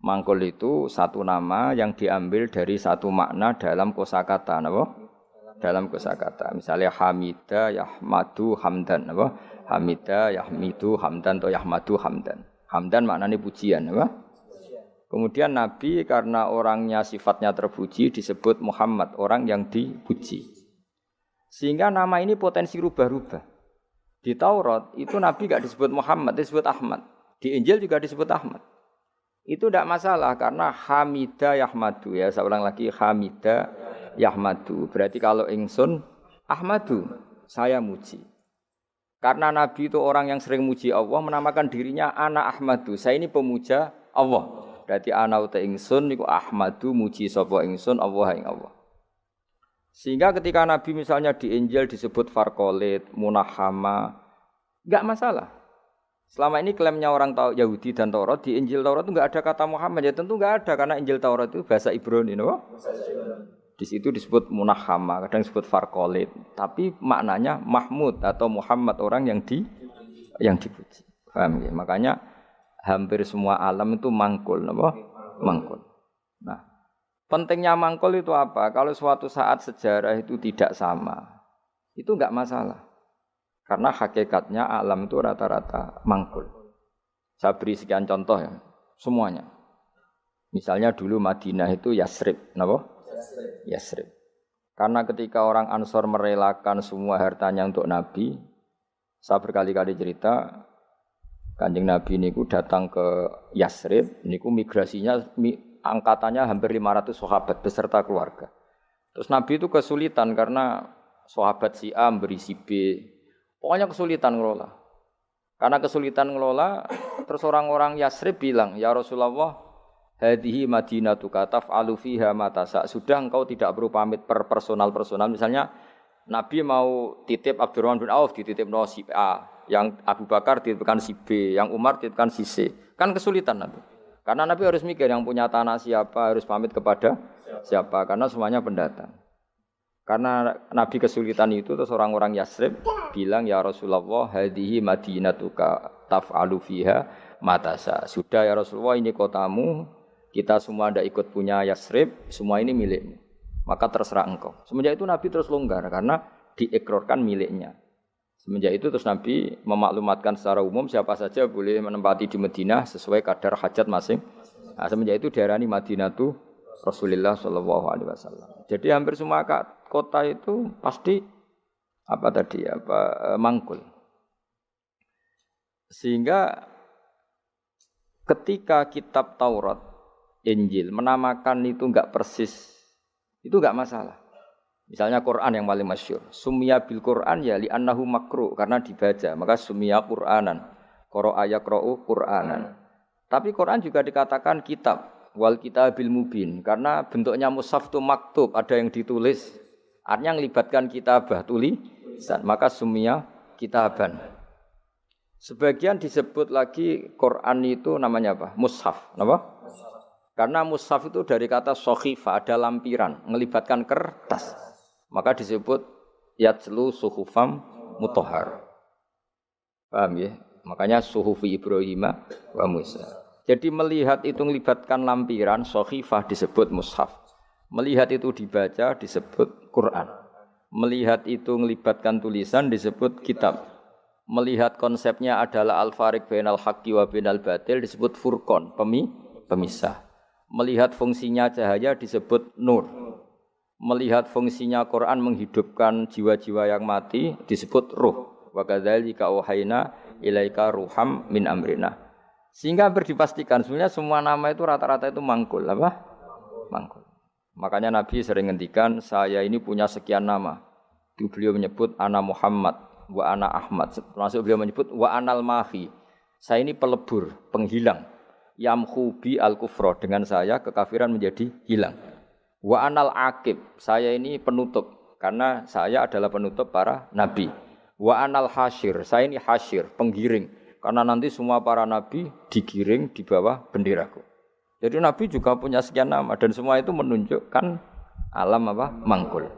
Mangkul itu satu nama yang diambil dari satu makna dalam kosakata, napa? Dalam kosakata. Misalnya Hamida, Yahmadu, Hamdan, napa? Hamida, Yahmidu, Hamdan atau Yahmadu, Hamdan. Hamdan maknanya pujian, napa? Kemudian Nabi karena orangnya sifatnya terpuji disebut Muhammad, orang yang dipuji. Sehingga nama ini potensi rubah-rubah. Di Taurat itu Nabi enggak disebut Muhammad, disebut Ahmad. Di Injil juga disebut Ahmad. Itu tidak masalah karena Hamida Yahmadu ya. Saya ulang lagi Hamida Yahmadu. Berarti kalau ingsun Ahmadu, saya muji. Karena Nabi itu orang yang sering muji Allah, menamakan dirinya Ana Ahmadu. Saya ini pemuja Allah. Berarti ana uta ingsun niku Ahmadu muji sapa ingsun Allah ing Allah. Sehingga ketika Nabi misalnya di Injil disebut Farqalit, Munahama, enggak masalah. Selama ini klaimnya orang Yahudi dan Taurat, di Injil Taurat itu enggak ada kata Muhammad, ya tentu enggak ada karena Injil Taurat itu bahasa Ibrani, no? Di situ disebut Munahama, kadang disebut Farqalit, tapi maknanya Mahmud atau Muhammad orang yang dipuji. Paham ya? Makanya hampir semua alam itu mangkul, napa? Mangkul. Nah, pentingnya mangkul itu apa? Kalau suatu saat sejarah itu tidak sama, itu enggak masalah. Karena hakikatnya alam itu rata-rata mangkul. Saya beri sekian contoh ya, semuanya. Misalnya dulu Madinah itu Yasrib, napa? Yasrib. Karena ketika orang Ansor merelakan semua hartanya untuk Nabi, saya berkali-kali cerita, Kanjeng Nabi niku datang ke Yasrib, niku migrasinya angkatannya hampir 500 sahabat beserta keluarga. Terus Nabi itu kesulitan karena sahabat si A memberi si B. Pokoknya kesulitan ngelola. Karena kesulitan ngelola, terus orang-orang Yasrib bilang, "Ya Rasulullah, hadhihi madinatuka taf'alu fiha ma tasa." Sudah engkau tidak perlu pamit per personal. Misalnya Nabi mau titip Abdurrahman bin Auf dititipno si A. Yang Abu Bakar dititipkan si B, yang Umar dititipkan si C. Kan kesulitan Nabi. Karena Nabi harus mikir yang punya tanah siapa, harus pamit kepada siapa, karena semuanya pendatang. Karena Nabi kesulitan itu, terus orang-orang Yasrib bilang, "Ya Rasulullah, hadhihi madinatuka taf'alu fiha matasa." Sudah ya Rasulullah, ini kotamu, kita semua tidak ikut punya Yasrib, semua ini milikmu. Maka terserah engkau. Semenjak itu Nabi terus longgar karena diikrarkan miliknya. Semenjak itu terus Nabi memaklumatkan secara umum siapa saja boleh menempati di Madinah sesuai kadar hajat masing. Nah, semenjak itu diarani Madinatu Rasulullah sallallahu alaihi wasallam. Jadi hampir semua kota itu pasti mangkul. Sehingga ketika kitab Taurat, Injil menamakan itu enggak persis, itu enggak masalah. Misalnya Quran yang paling masyhur, summiya bil Quran ya li annahu makru karena dibaca, maka summiya Quranan. Qara'a yaqra'u Quranan. Tapi Quran juga dikatakan kitab wal kitabil mubin karena bentuknya mushaf itu maktub, ada yang ditulis. Artinya melibatkan kitabah tulisan, maka summiya kitaban. Sebagian disebut lagi Quran itu namanya apa? Mushaf, apa? Karena mushaf itu dari kata sohifa, ada lampiran, melibatkan kertas. Maka disebut yatslu suhufam mutahhar. Paham ya? Makanya suhufi Ibrahim wa Musa. Jadi melihat itu melibatkan lampiran, sohifah disebut mushaf. Melihat itu dibaca disebut Quran. Melihat itu melibatkan tulisan disebut kitab. Melihat konsepnya adalah al-fariq bainal haqqi wa bainal batil disebut furqan, pemisah. Melihat fungsinya cahaya disebut nur. Melihat fungsinya Quran menghidupkan jiwa-jiwa yang mati disebut ruh. Wa kadzalika auhayna ilaika ruham min amrina. Sehingga berdipastikan sebenarnya semua nama itu rata-rata itu mangkul, apa? Mangkul. Makanya Nabi sering ngendikan saya ini punya sekian nama. Itu beliau menyebut ana Muhammad wa ana Ahmad. Termasuk beliau menyebut wa anal mahi. Saya ini pelebur, penghilang. Yamhu bi al-kufra, dengan saya kekafiran menjadi hilang. Wa anal aqib, saya ini penutup karena saya adalah penutup para nabi. Wa anal hasyir, saya ini hasyir, penggiring karena nanti semua para nabi digiring di bawah benderaku. Jadi nabi juga punya sekian nama dan semua itu menunjukkan alam apa? Mangkul.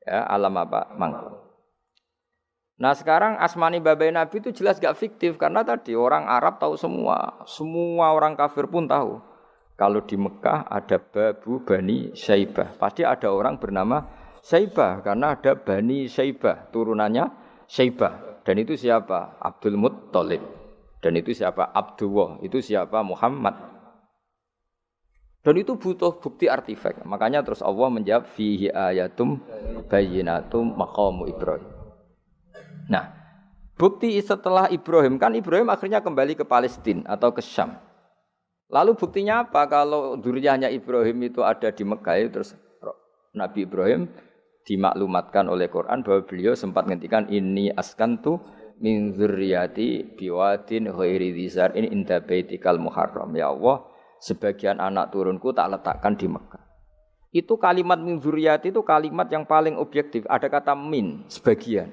Ya, alam apa? Mangkul. Nah sekarang asmani babai nabi itu jelas gak fiktif karena tadi orang Arab tahu semua orang kafir pun tahu. Kalau di Mekah ada Babu Bani Syaibah, pasti ada orang bernama Syaibah karena ada Bani Syaibah, turunannya Syaibah. Dan itu siapa? Abdul Muttalib. Dan itu siapa? Abdullah. Itu siapa? Muhammad. Dan itu butuh bukti artefak. Makanya terus Allah menjawab fihi ayatum bayyinatum maqamu Ibrahim. Nah, bukti setelah Ibrahim, kan Ibrahim akhirnya kembali ke Palestina atau ke Syam. Lalu buktinya apa kalau dzurriyyahnya Ibrahim itu ada di Mekah terus Nabi Ibrahim dimaklumatkan oleh Quran bahwa beliau sempat ngendikan inni askantu min dzurriyyati biwadin ghairi dzar'in inda baitikal muharram. Ya Allah, sebagian anak turunku tak letakkan di Mekah. Itu kalimat min dzurriyyati itu kalimat yang paling objektif. Ada kata min, sebagian.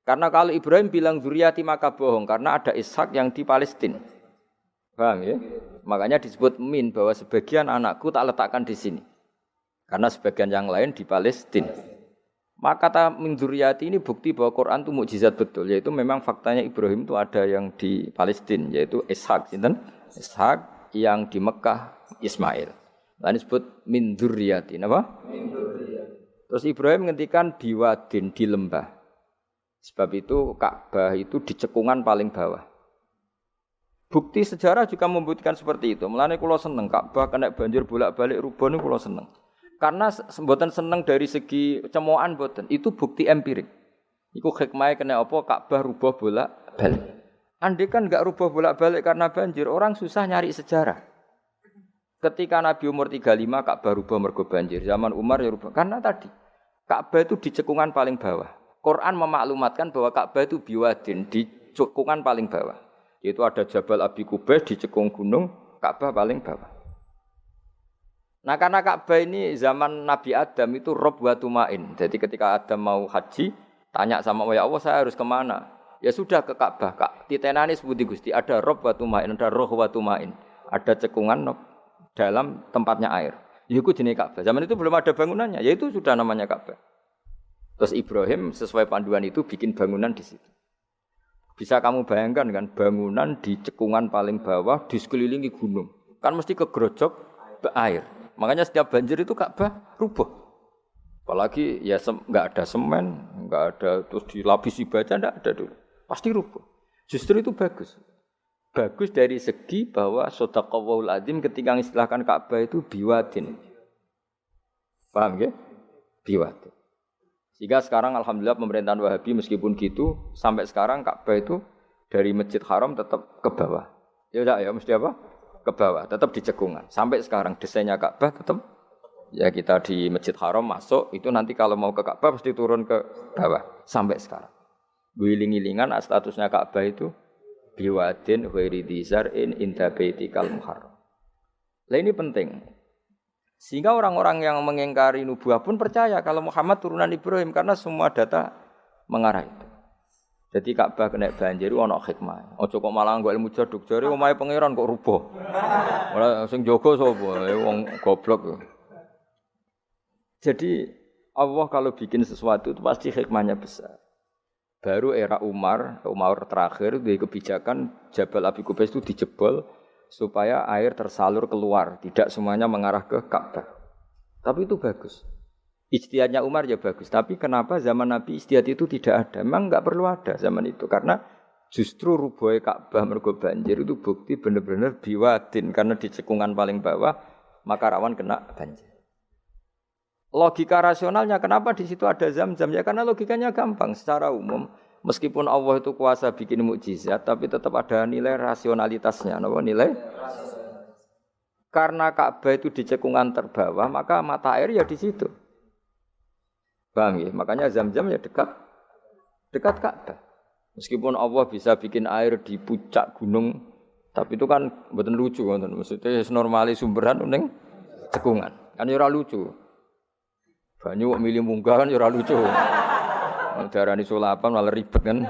Karena kalau Ibrahim bilang dzurriyyati maka bohong karena ada Ishak yang di Palestina. Paham ya? Makanya disebut min bahwa sebagian anakku tak letakkan di sini. Karena sebagian yang lain di Palestina. Maka kata min dzurriyyati ini bukti bahwa Quran itu mukjizat betul, yaitu memang faktanya Ibrahim itu ada yang di Palestina, yaitu Ishak, Ishak yang di Mekah Ismail. Lalu disebut min dzurriyyati, apa? Min dzurriyyati. Terus Ibrahim ngendikan biwadin di lembah. Sebab itu Ka'bah itu di cekungan paling bawah. Bukti sejarah juga membuktikan seperti itu. Mulane kula seneng Ka'bah kena banjir bolak-balik rubuh niku kula seneng. Karena mboten seneng dari segi cemoan mboten, itu bukti empirik. Iku hikmahe kena apa Ka'bah rubuh bolak-balik. Andai kan enggak rubuh bolak-balik karena banjir, orang susah nyari sejarah. Ketika Nabi umur 35 Ka'bah rubuh mergo banjir, zaman Umar ya rubuh. Karena tadi Ka'bah itu di cekungan paling bawah. Quran memaklumatkan bahwa Ka'bah itu biwadin di cekungan paling bawah. Yaitu ada Jabal Abi Qubais di cekung gunung, Ka'bah paling bawah. Nah karena Ka'bah ini zaman Nabi Adam itu rob wa tumain. Jadi ketika Adam mau haji, tanya sama ya Allah saya harus kemana? Ya sudah ke Ka'bah. Titenane sebuti Gusti, ada rob wa tumain, ada roh wa tumain. Ada cekungan dalam tempatnya air. Itu jenis Ka'bah. Zaman itu belum ada bangunannya, yaitu sudah namanya Ka'bah. Terus Ibrahim sesuai panduan itu bikin bangunan di situ. Bisa kamu bayangkan kan bangunan di cekungan paling bawah di sekelilingi gunung. Kan mesti kegerojok air. Makanya setiap banjir itu Ka'bah rubuh. Apalagi ya enggak ada semen, enggak ada terus dilapisi baja, enggak ada dulu. Pasti rubuh. Justru itu bagus. Bagus dari segi bahwa shadaqallahul azim ketika mengistilahkan Ka'bah itu biwadin. Paham ya? Biwadin. Sehingga sekarang alhamdulillah pemerintahan Wahabi meskipun gitu sampai sekarang Ka'bah itu dari Masjid Haram tetap ke bawah. Ya udah ya mesti apa? Ke bawah, tetap di cekungan. Sampai sekarang desainnya Ka'bah tetap ya kita di Masjid Haram masuk itu nanti kalau mau ke Ka'bah pasti turun ke bawah sampai sekarang. Wiling-wilingan statusnya Ka'bah itu biwadin ghairi dzar'in inda baitikal muharram. Lah ini penting. Sehingga orang-orang yang mengingkari nubuah pun percaya kalau Muhammad turunan Ibrahim karena semua data mengarah itu. Jadi Ka'bah kena banjir ana hikmah. Aja kok malah nggo ilmu jaduk jare omahe pangeran kok rubuh. Ora sing jaga sapa? Wong goblok. Jadi Allah kalau bikin sesuatu itu pasti hikmahnya besar. Baru era Umar terakhir di kebijakan Jabal Abi Qubais itu dijebol supaya air tersalur keluar, tidak semuanya mengarah ke Ka'bah. Tapi itu bagus. Ijtihadnya Umar ya bagus. Tapi kenapa zaman Nabi ijtihad itu tidak ada? Memang enggak perlu ada zaman itu karena justru rubuhe Ka'bah mergo banjir itu bukti benar-benar biwadin karena di cekungan paling bawah maka rawan kena banjir. Logika rasionalnya kenapa di situ ada Zam-Zam? Ya karena logikanya gampang. Secara umum, meskipun Allah itu kuasa bikin mukjizat, tapi tetap ada nilai rasionalitasnya. Apa nilai? Karena Ka'bah itu di cekungan terbawah, maka mata air ya di situ. Paham ya? Makanya Zam-Zam ya dekat Ka'bah. Meskipun Allah bisa bikin air di puncak gunung, tapi itu kan mboten lucu, maksudnya normali sumberan ning cekungan. Kan ya ora lucu. Banyu kok milih munggah kan ya ora lucu. Darani sulapan malah ribet kan.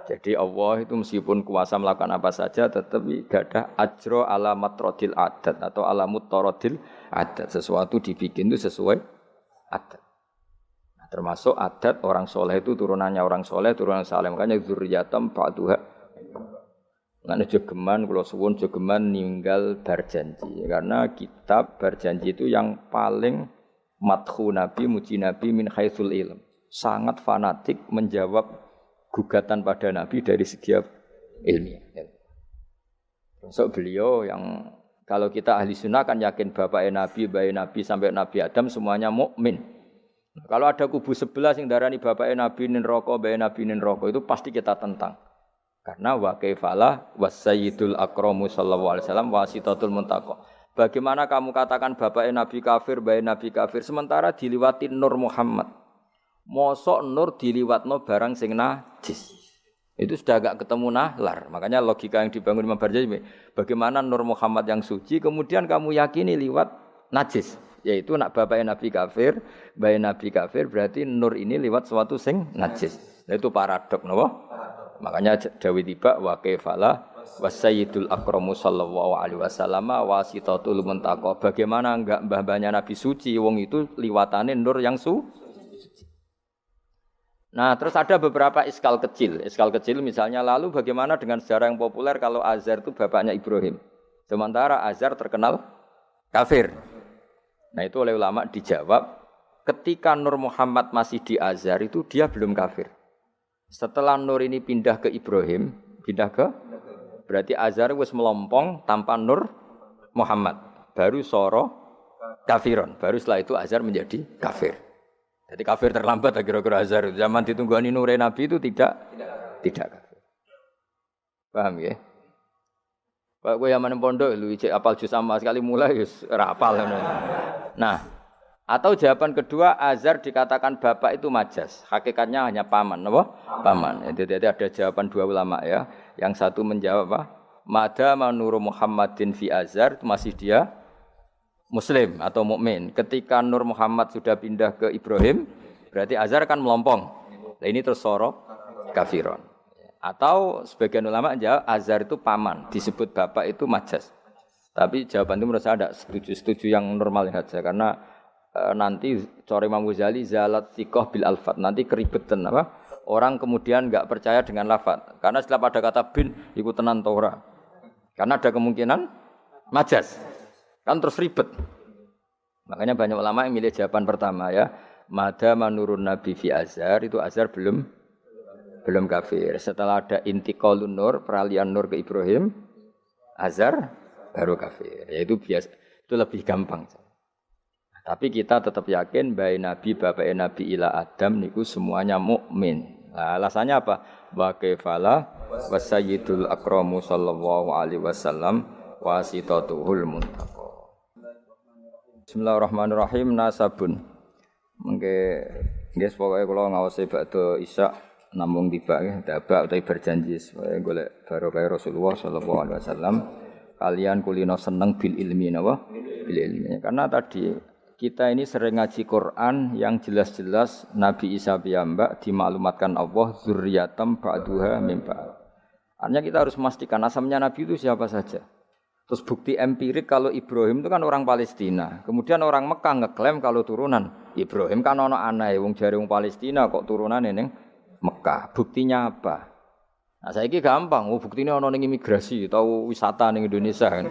Jadi Allah itu meskipun kuasa melakukan apa saja tetap gadah ajro ala matrodil adat atau ala mutarodil adat. Sesuatu dibikin itu sesuai adat. Nah, termasuk adat orang soleh itu turunannya orang soleh, turunan saleh. Makanya dzurriyatam ba'duha. Ngene jogeman kula suwun jogeman ninggal berjanji. Karena kitab berjanji itu yang paling madhu Nabi, muji Nabi min haitsul ilm. Sangat fanatik menjawab gugatan pada Nabi dari segi ilmiah. Masuk beliau yang kalau kita ahli sunnah kan yakin bapaknya Nabi, bayi Nabi sampai Nabi Adam semuanya mukmin. Kalau ada kubu sebelah yang darani bapaknya Nabi nin roko, bayi Nabi nin roko itu pasti kita tentang. Karena wa kaifalah wasayyidul akramu sallallahu alaihi wasallam wasitatul muntaqo. Bagaimana kamu katakan bapaknya Nabi kafir, bayi Nabi kafir, sementara diliwati Nur Muhammad. Mosok Nur diliwatno barang sing najis. Itu sudah agak ketemu nahlar. Makanya logika yang dibangun Imam Barjani, bagaimana Nur Muhammad yang suci, kemudian kamu yakini liwat najis. Yaitu nak bapaknya Nabi kafir, bayi Nabi kafir, berarti Nur ini liwat suatu sing najis. Nah, itu paradok, no? Makanya Dawi tiba wa kaifalah wasayyidul akramu sallallahu alaihi wasallam wasitatul muntaqo. Bagaimana enggak mbah-mbahnya Nabi suci wong itu liwatane nur yang suci. Nah, terus ada beberapa iskal kecil. Iskal kecil misalnya lalu bagaimana dengan sejarah yang populer kalau Azar itu bapaknya Ibrahim. Sementara Azar terkenal kafir. Nah, itu oleh ulama dijawab ketika Nur Muhammad masih di Azar itu dia belum kafir. Setelah Nur ini pindah ke Ibrahim, berarti Azhar wis melompong tanpa Nur Muhammad. Baru soro kafiron. Baru setelah itu Azhar menjadi kafir. Jadi kafir terlambat kira-kira Azhar. Zaman ditunggani Nur Nabi itu tidak kafir. Paham ya? Pak gue yang pondok lu cek apal juz sama sekali mulai wis ora apal. Nah, atau jawaban kedua Azhar dikatakan bapak itu majas. Hakikatnya hanya paman, apa? Paman. Jadi ada jawaban dua ulama ya. Yang satu menjawab apa? Madama Nur Muhammadin fi Azhar itu masih dia muslim atau mukmin. Ketika Nur Muhammad sudah pindah ke Ibrahim, berarti Azhar kan melompong. Nah, ini terus soro kafiron. Atau sebagian ulama menjawab Azhar itu paman, disebut bapak itu majas. Tapi jawaban itu menurut saya tidak setuju yang normal saja karena nanti cara Imam Ghazali zalat thiqah bil alfat, nanti keribetan apa? Orang kemudian enggak percaya dengan lafaz. Karena setelah pada kata bin iku tenan ta ora. Karena ada kemungkinan majas. Kan terus ribet. Makanya banyak ulama yang milih jawaban pertama ya. Mada manurun nabi fi Azhar, itu Azhar belum kafir. Setelah ada intiqalun nur, peralihan nur ke Ibrahim, Azhar baru kafir. Yaitu biasa, itu lebih gampang. Tapi kita tetap yakin bayi Nabi, bapak Nabi ila Adam niku semuanya mukmin. Nah, alasannya apa? Wa kaifalah wasayyidul akramu sallallahu alaihi wasallam wasitatuhul muntaqa. Bismillahirrahmanirrahim. Nasabun. Mengke nggih pokoke kula ngawasi badhe isya namung tiba nggih dabak utawi berjanji supaya golek barokah Rasulullah sallallahu alaihi wasallam kalian kulino seneng bil ilmi napa bil ilmi. Karena tadi kita ini sering ngaji Quran yang jelas-jelas Nabi Isa piyambak dimaklumatkan Allah zurriyatam ba'duha min ba'd. Artinya kita harus memastikan asalnya Nabi itu siapa saja. Terus bukti empirik kalau Ibrahim itu kan orang Palestina. Kemudian orang Mekah ngeklaim kalau turunan Ibrahim kan ono anae wong jare wong Palestina kok turunane ning Mekah. Buktinya apa? Nah, saiki gampang, buktinya ono ning imigrasi atau wisata ning Indonesia kan.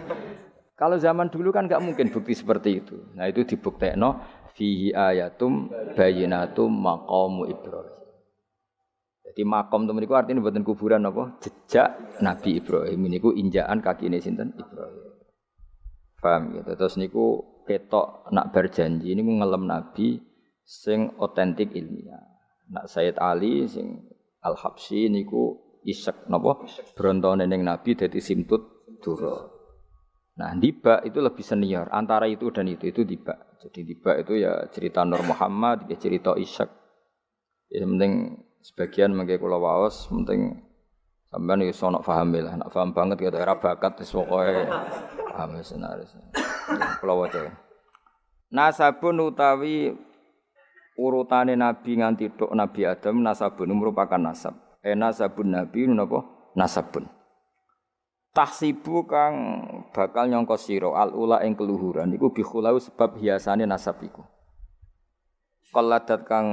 Kalau zaman dulu kan enggak mungkin bukti seperti itu. Nah, itu dibuktekno fihi ayatum bayyinatum maqamu Ibrahim. Jadi makom temen niku artine mboten kuburan apa? Jejak Nabi Ibrahim niku injakan kakine sinten Ibrahim. Paham gitu. Terus niku ketok nak berjanji niku ngelem Nabi sing otentik ilmiah. Nak Sayyid Ali sing Al-Habsyi niku isek napa? Brontone ning Nabi dadi simtut dura. Nah, Dibak itu lebih senior. Antara itu dan itu Dibak. Jadi Dibak itu ya cerita Nur Muhammad, ya cerita Ishak. Ya penting sebagian mengke kula waos penting sampean iso nak pahami lah, nak paham banget gitu era bakat wis pokoke paham senaris. Kula waca. Nasabun utawi urutane nabi nganti tok Nabi Adam nasabun merupakan nasab. Nasabun nabi napa? Nasabun. Tahsibu kang bakal nyangka sira al-ula ing keluhuran iku bi khulau sebab hiasane nasab iku. Qalladat kang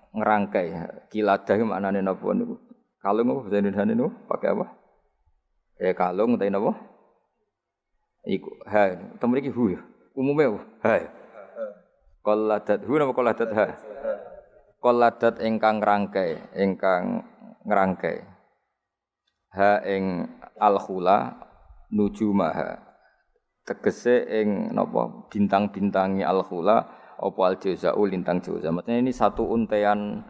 ngerangkai kiladah maknane napa niku kalung apa bahasa Indonesia niku pakai apa kalung utawa napa iku ha temu iki hu ya umume ha qalladat hu napa qalladat ha qalladat ingkang ngerangkai ha ing al-khula nujumaha tegese ing napa bintang-bintangi al-khula apa al-jauza'u lintang jauza. Maksudnya ini satu untean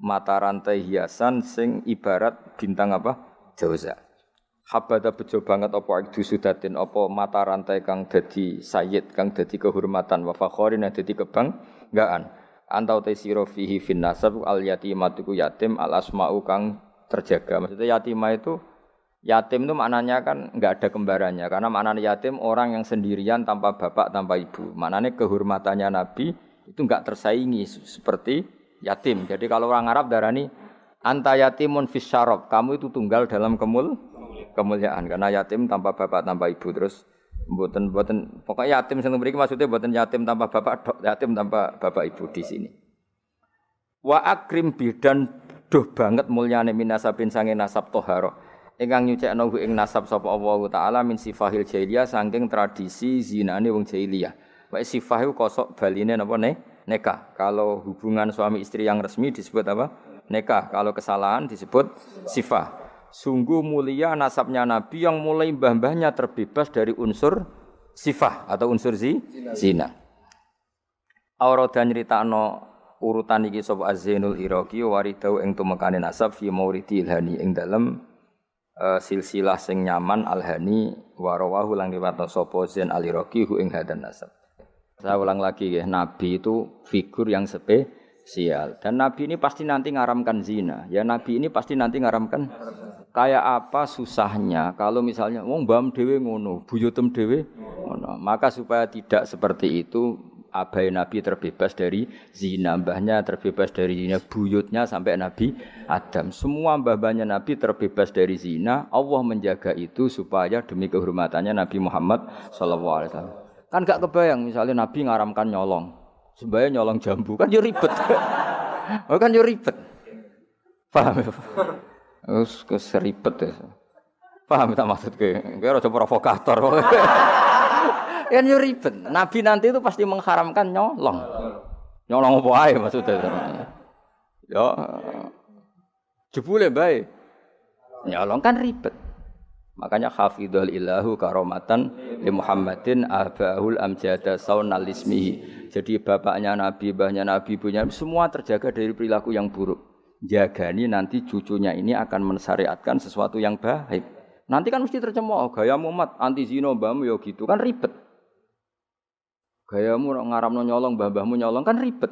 mata rantai hiasan sing ibarat bintang apa? Jauza. Habada bejo banget apa ikdu sudatin apa mata rantai kang dadi sayyid kang dadi kehormatan wa fakhorin dadi kebanggaan. Antau te sira fihi fin nasab al yatimatu yatim al asma'u kang terjaga. Maksudnya yatimah itu yatim itu maknanya kan enggak ada kembarannya karena maknanya yatim orang yang sendirian tanpa bapak tanpa ibu. Maknanya kehormatannya Nabi itu enggak tersaingi seperti yatim. Jadi kalau orang Arab darani anta yatimun fis syarab, kamu itu tunggal dalam kemuliaan karena yatim tanpa bapak tanpa ibu. Terus mboten pokoknya yatim sing mriki maksudnya mboten yatim tanpa bapak, yatim tanpa bapak ibu di sini. Wa akrim bidan duh banget mulyane minasabin sange nasab toharoh. Ingkang nyucikno ing nasab sapa Allah taala min sifahil jahiliyah saking tradisi zinane wong jahiliyah. Wae sifah iku kosok baline napa nikah. Kalau hubungan suami istri yang resmi disebut apa? Nikah. Kalau kesalahan disebut sifah. Sungguh mulia nasabnya Nabi yang mulai mbah-mbahnya terbebas dari unsur sifah atau unsur zina. Aurada nyritakno urutan iki sapa Az-Zainul Iraqi waridau ing tumekane nasab fi mauridi ilhani ing dalem silsilah sing nyaman al-hani wa rawahu lang riwayat sapa Zain al-Iraqi hu ing hadan nasab. Saya ulang lagi ya, Nabi itu figur yang spesial dan Nabi ini pasti nanti ngaramkan zina. Ya Nabi ini pasti nanti ngaramkan kayak apa susahnya kalau misalnya wong mbam dhewe ngono, buyutem dhewe ngono. Maka supaya tidak seperti itu abai Nabi terbebas dari zina, mbahnya terbebas dari zina, buyutnya sampai Nabi Adam. Semua mbah-mbahnya Nabi terbebas dari zina. Allah menjaga itu supaya demi kehormatannya Nabi Muhammad sallallahu alaihi wasallam. Kan gak kebayang misalnya Nabi ngaramkan nyolong. Sembahyang nyolong jambu kan yo ribet. Oh kan yo ribet. Paham ya? Wes keseribet ya. Paham tak maksudku? Kowe ora provokator. Kan yo ribet. Nabi nanti itu pasti mengharamkan nyolong. Nyolong apa ae maksudnya. Ya. Jebule bae. Nyolong kan ribet. Makanya hafidhul ilahu karomatan li Muhammadin abahul amjada saunal ismihi. Jadi bapaknya Nabi, mbahnya Nabi, ibunya semua terjaga dari perilaku yang buruk. jagani nanti cucunya ini akan mensyariatkan sesuatu yang baik. Nanti kan mesti tercemooh, gayamu mat anti zina mbahmu ya gitu kan ribet. Gayamu ngaramno nyolong mbah-mbahmu nyolong kan ribet.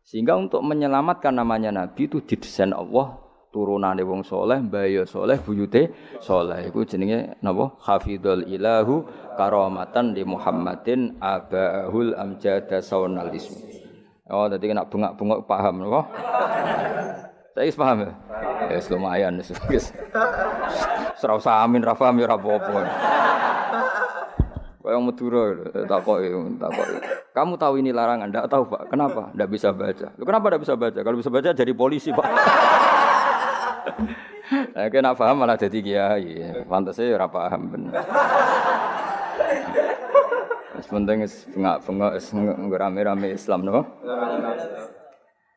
Sehingga untuk menyelamatkan namanya Nabi itu didesain Allah turunane wong soleh, mbaya soleh, buyute soleh. Iku jenenge napa? Hafidhul ilahu karamatan di Muhammadin abahul amjada saunal ismi. Oh, tadi kena bengak-bengok paham napa? Saya paham ya? Ya lumayan wis. Ora usah amin ra paham ya ora apa-apa. Kayak Madura takoki. Kamu tahu ini larangan? Enggak tahu, Pak. Kenapa? Enggak bisa baca. Loh, kenapa enggak bisa baca? Kalau bisa baca jadi polisi, Pak. Nah, kena paham malah jadi kiai. Pantasnya ora paham bener. Penting bengak-bengok rame-rame Islam no?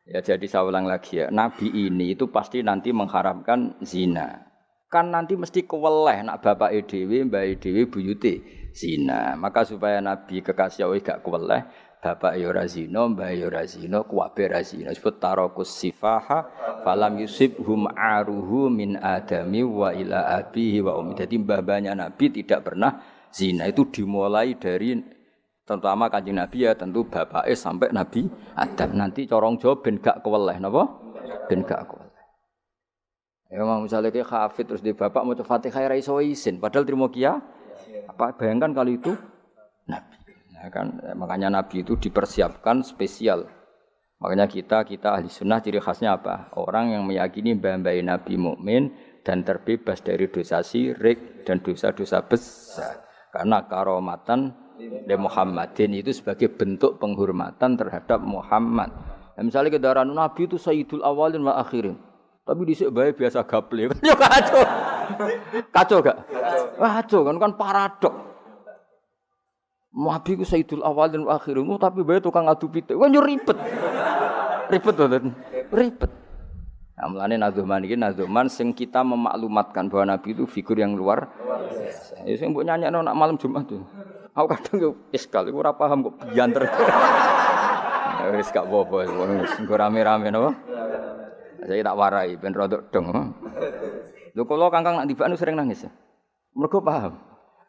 Ya jadi saya ulang lagi ya, Nabi ini itu pasti nanti mengharamkan zina. Kan nanti mesti keweleh nak bapake dhewe, mbake dhewe buyute zina. Maka supaya Nabi kekasih Allah gak keweleh, bapak ya ora zina, mbah ya ora zina, kuwabe ora zina. Disebut tarakus sifaha falam yusibhum aruhu min adami wa ila abihi wa ummi. Jadi mbah-mbahnya Nabi tidak pernah zina. Itu dimulai dari terutama Kanjeng Nabi ya tentu bapake sampai Nabi Adam. Nanti corong Jawa ben gak keweleh napa? Ben gak keweleh. Ya mau misalnya kayak hafid terus di bapak mau Fatihah ra iso isin padahal trimo kia. Apa bayangkan kalau itu Nabi. Nah, kan makanya Nabi itu dipersiapkan spesial. Makanya kita ahli sunnah ciri khasnya apa? Orang yang meyakini mbah-mbah Nabi mukmin dan terbebas dari dosa syirik dan dosa-dosa besar. Karena karomatan de Muhammadin itu sebagai bentuk penghormatan terhadap Muhammad. Nah, misalnya kendaraan Nabi itu sayyidul awalin wa akhirin. Tapi dhisik bae biasa gaple. Yo kacau. Kacau gak? Kacau kan paradok. Nabi ku sayyidul awalin wa akhirin, tapi bae tukang adu pitik. Kan yo ribet. Ribet to, ribet. Nah, mulane nazuman iki nazuman sing kita memaklumatkan bahwa Nabi itu figur yang luar biasa. Ya sing mbok nyanyekno nak malam Jumat tuh. Aku kadang yo iskal, iku ora paham kok bianter. Wis gak apa-apa, wis rame-rame napa? Saya tak warai ben rodok dong. Lho kula Kangkang nak tibaan sering nangis. Mergo paham.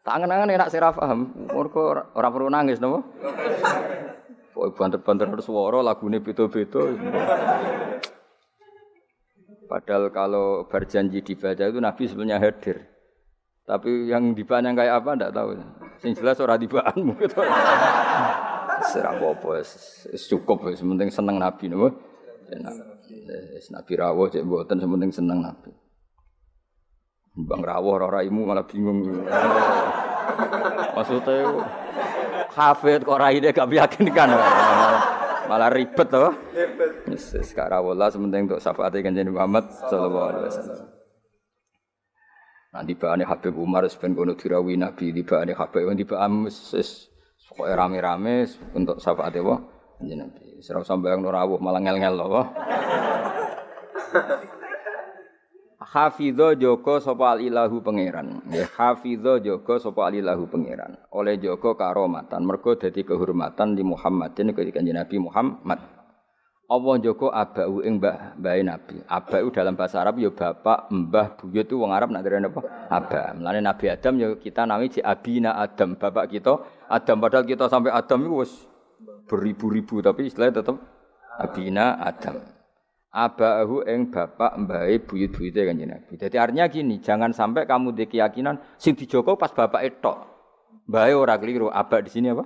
Tak angen-angen enak sira paham. Mergo ora perlu nangis napa? Kok banter-banter swara lagune beda-beda. Padahal kalau berjanji dibaca itu Nabi sebenarnya hadir. Tapi yang dibaan yang kayak apa ndak tahu. Sing jelas ora dibaanmu gitu. Serah apa cukup wis penting seneng Nabi napa. Nabi rawuh cek mboten sementing seneng Nabi. Bang rawuh ora raimu malah bingung. Maksudnya hafid kok raine gak meyakinkan. Malah ribet to. Wis gak rawuh lah sementing untuk syafaate Kanjeng Muhammad sallallahu alaihi wasallam. Nanti baane Habib Umar ben kono dirawi Nabi tibane Habib tibane wis pokoke rame-rame untuk syafaate wa Kanjeng Nabi. Ora usah bayangno rawuh malah ngel-ngel lho. Hafidho jaga sapa ilahu pangeran. Nggih, hafidho jaga sapa ilahu pangeran. Oleh jaga karomatan, mergo dadi kehormatan di Muhammadin ketika Kanjeng Nabi Muhammad. Allah jaga abau ing mbah Nabi. Abau dalam bahasa Arab ya bapak, mbah, buyut itu wong Arab nak derene apa? Aba. Mulane Nabi Adam ya kita nami ji abina Adam, bapak kita Adam padahal kita sampai Adam itu wis beribu-ribu tapi istilahnya tetap abina Adam. Abahu ing bapak mbahe buyut-buyute Kanjeng Nabi. Jadi artinya gini, jangan sampai kamu di keyakinan sing dijogo pas bapak tok. Mbahe ora keliru, abah di sini apa?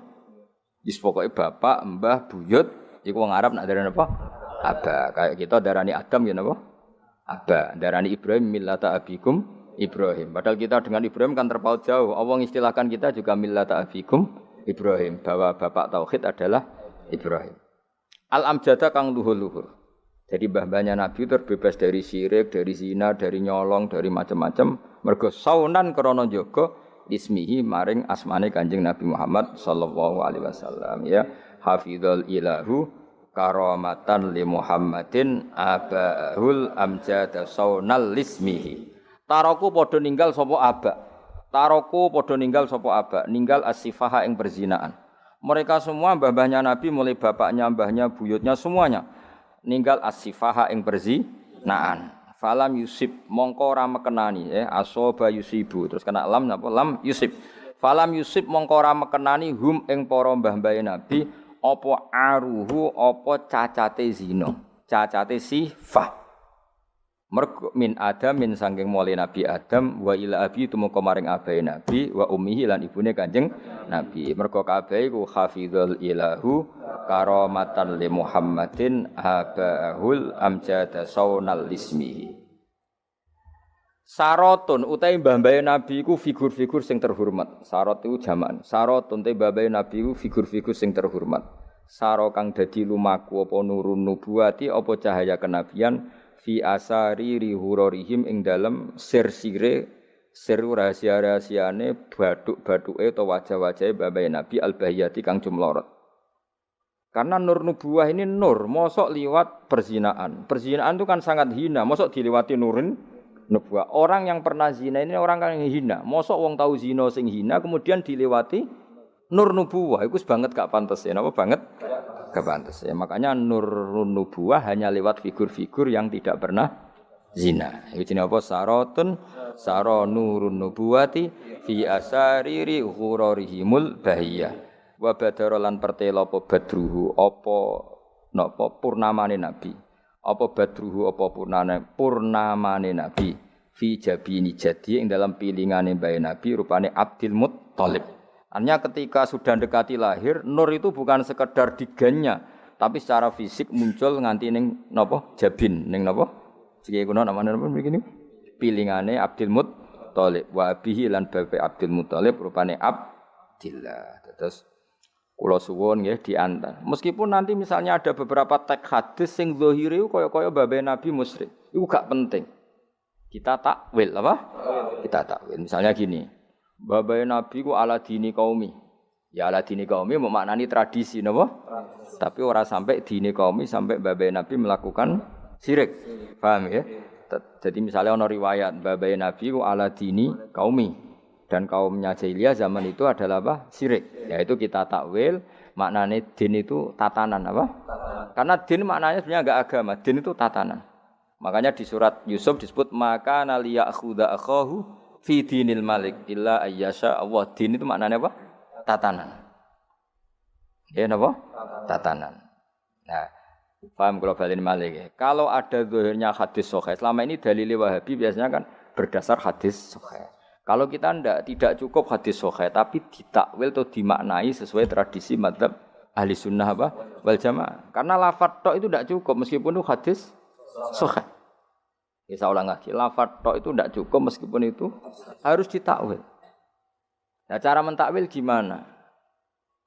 Wis pokoke bapak, mbah, buyut iku wong Arab nak darani apa? Abah. Kayak kita darani Adam ya napa? Abah. Darani Ibrahim millata abikum Ibrahim. Padahal kita dengan Ibrahim kan terpaut jauh. Allah istilahkan kita juga millata abikum Ibrahim, bahwa bapak tauhid adalah Ibrahim. Al-amjada kang luhur-luhur. Jadi mbah-mbahnya Nabi terbebas dari syirik, dari zina, dari nyolong, dari macam-macam. Mergo saunan krana jaga ismihi maring asmane Kanjeng Nabi Muhammad sallallahu alaihi wasallam ya. Hafizul ilahu karamatan li Muhammadin abahul amjada saunal ismihi. Taroku padha ninggal sapa abak. Taroku padha ninggal sapa abak, ninggal as-sifaha ing perzinaan. Mereka semua mbah-mbahnya Nabi mulai bapaknya, mbahnya, buyutnya semuanya ninggal as-sifaha ing naan. Falam yusib mongko ora mekenani asoba yusibu terus kena lam napa lam yusib. Falam yusib mongko ora mekenani hum ing para mbah-mbahe Nabi apa aruhu apa cacate zina. Cacate sifah. Mergo min Adam min saking mule Nabi Adam wa ila abi tumeka maring abahe Nabi wa ummihi lan ibune Kanjeng Nabi. Mergo kabeh iku hafizul ilahu karamatan li Muhammadin abahul amjada saunal ismihi. Sarotun utahe mbah-mbahe Nabi iku figur-figur sing terhormat. Sarot iku jamak. Sarotun te mbah-mbahe Nabi iku figur-figur sing terhormat. Saro kang dadi lumaku apa nurun nubuwati apa cahaya kenabian fi asari rihurorihim ing dalem sir-sire sir rahasia-rahasiane baduk-baduke utawa wajah-wajahe mbah-mbahe Nabi al-bahiyati kang jumlorot. Karena nur nubuwah ini nur, mosok liwat perzinaan. Perzinaan itu kan sangat hina, mosok dilewati nurin nubuwah. Orang yang pernah zina ini orang yang hina. Mosok wong tahu zina sing hina kemudian dilewati nur nubuwah. Iku banget gak pantes ya, napa banget? Gak pantes ya. Makanya nur nubuwah hanya lewat figur-figur yang tidak pernah zina. Iku jenenge apa? Sarotun saro nurun nubuwati fi asariri ghurarihimul bahiyah. Wa badara lan pertela apa badruhu apa napa purnamane nabi apa badruhu apa purnamane nabi fi jabini jadi ing dalam pilingane bae nabi rupane Abdul Muttalib. Artinya ketika sudah dekati lahir nur itu bukan sekedar digannya tapi secara fisik muncul nganti ning napa jabin ning napa iki kuno namane napa begini pilingane Abdul Muttalib wa abihi lan bae Abdul Muttalib rupane Abdillah. Terus kula suwun nggih diantar. Meskipun nanti misalnya ada beberapa teks hadis sing zahire kaya-kaya babe Nabi musyrik. Iku gak penting. Kita takwil apa? Kita takwil. Misalnya gini. Babe Nabi ku ala dini qaumi. Ya ala dini qaumi maknani tradisi napa? Tapi ora sampai dini qaumi sampai babe Nabi melakukan syirik. Paham ya? Jadi misalnya ana riwayat babe Nabi ku ala dini qaumi. Dan kaumnya jahiliyah zaman itu adalah apa? Syirik. Yaitu kita takwil maknanya din itu tatanan apa? Karena din maknanya sebenarnya enggak agama, din itu tatanan. Makanya di surat Yusuf disebut maka naliyakhudha akhahu fi dinil malik illa ayyasha Allah. Din itu maknanya apa? Tatanan. Ya napa? Tatanan. Nah, paham kalau balin malik ya. Kalau ada zahirnya hadis sahih, selama ini dalil Wahabi biasanya kan berdasar hadis sahih. Kalau kita tidak cukup hadis sahih tapi ditakwil atau dimaknai sesuai tradisi mazhab ahli sunnah apa? Wal jamaah. Karena lafadz tok itu tidak cukup meskipun itu hadis sahih. Ya saya ulang lagi, lafadz tok itu tidak cukup meskipun itu harus ditakwil. Nah, cara mentakwil gimana?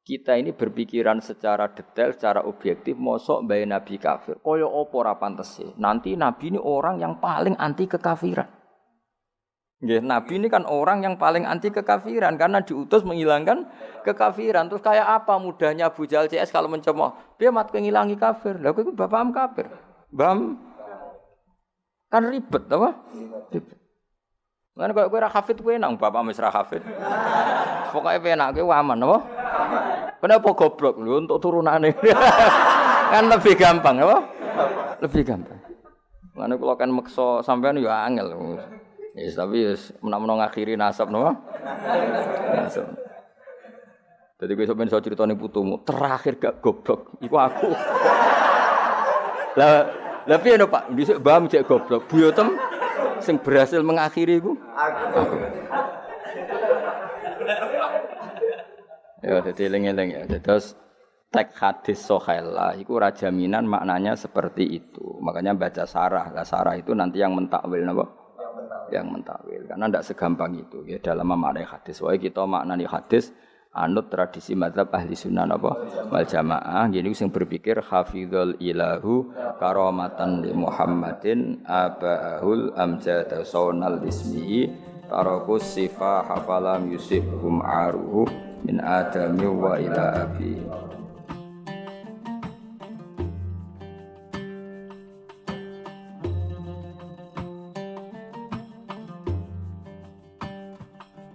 Kita ini berpikiran secara detail, secara objektif, mosok bae nabi kafir. Kaya apa ora pantes e? Nanti nabi ini orang yang paling anti kekafiran. Nggih, nabi ini kan orang yang paling anti kekafiran karena diutus menghilangkan kekafiran. Terus kayak apa mudahnya Abu Jahal CS kalau mencemooh, dia mat ngilangi kafir. Lah kok bapakam kafir. Bam kan ribet apa? Ribet. Lan kowe ora hafid kowe nang bapak wis ra hafid. Pokoke penak kowe aman apa? Kenapa goblok lho untuk turunane. Kan lebih gampang apa? Lebih gampang. Lan kula kan meksa sampean ya angel. Yes, tapi menawa ngakhiri nasab napa? Nasab. Dadi kowe sampeyan iso critane putumu, terakhir gak goblok iku aku. Lah piye no Pak? Dhisik mbah cek goblok. Buyotem sing berhasil mengakhiri iku aku. Ya dadi eling-eling ya. Terus teks hadis sahih lah iku ora jaminan maknanya seperti itu. Makanya baca sarah. Lah sarah itu nanti yang mentakwil napa? Yang mentakwil karena tidak segampang itu ya dalam memaknai hadis. Wae kita maknani hadis anut tradisi mazhab ahli sunnah apa wal jamaah gini sing berpikir hafizul ilahu karamatan li Muhammadin abahul amjad saunal ismihi tarakus sifah hafalam yusibhum aruhu min adami wa ila abi.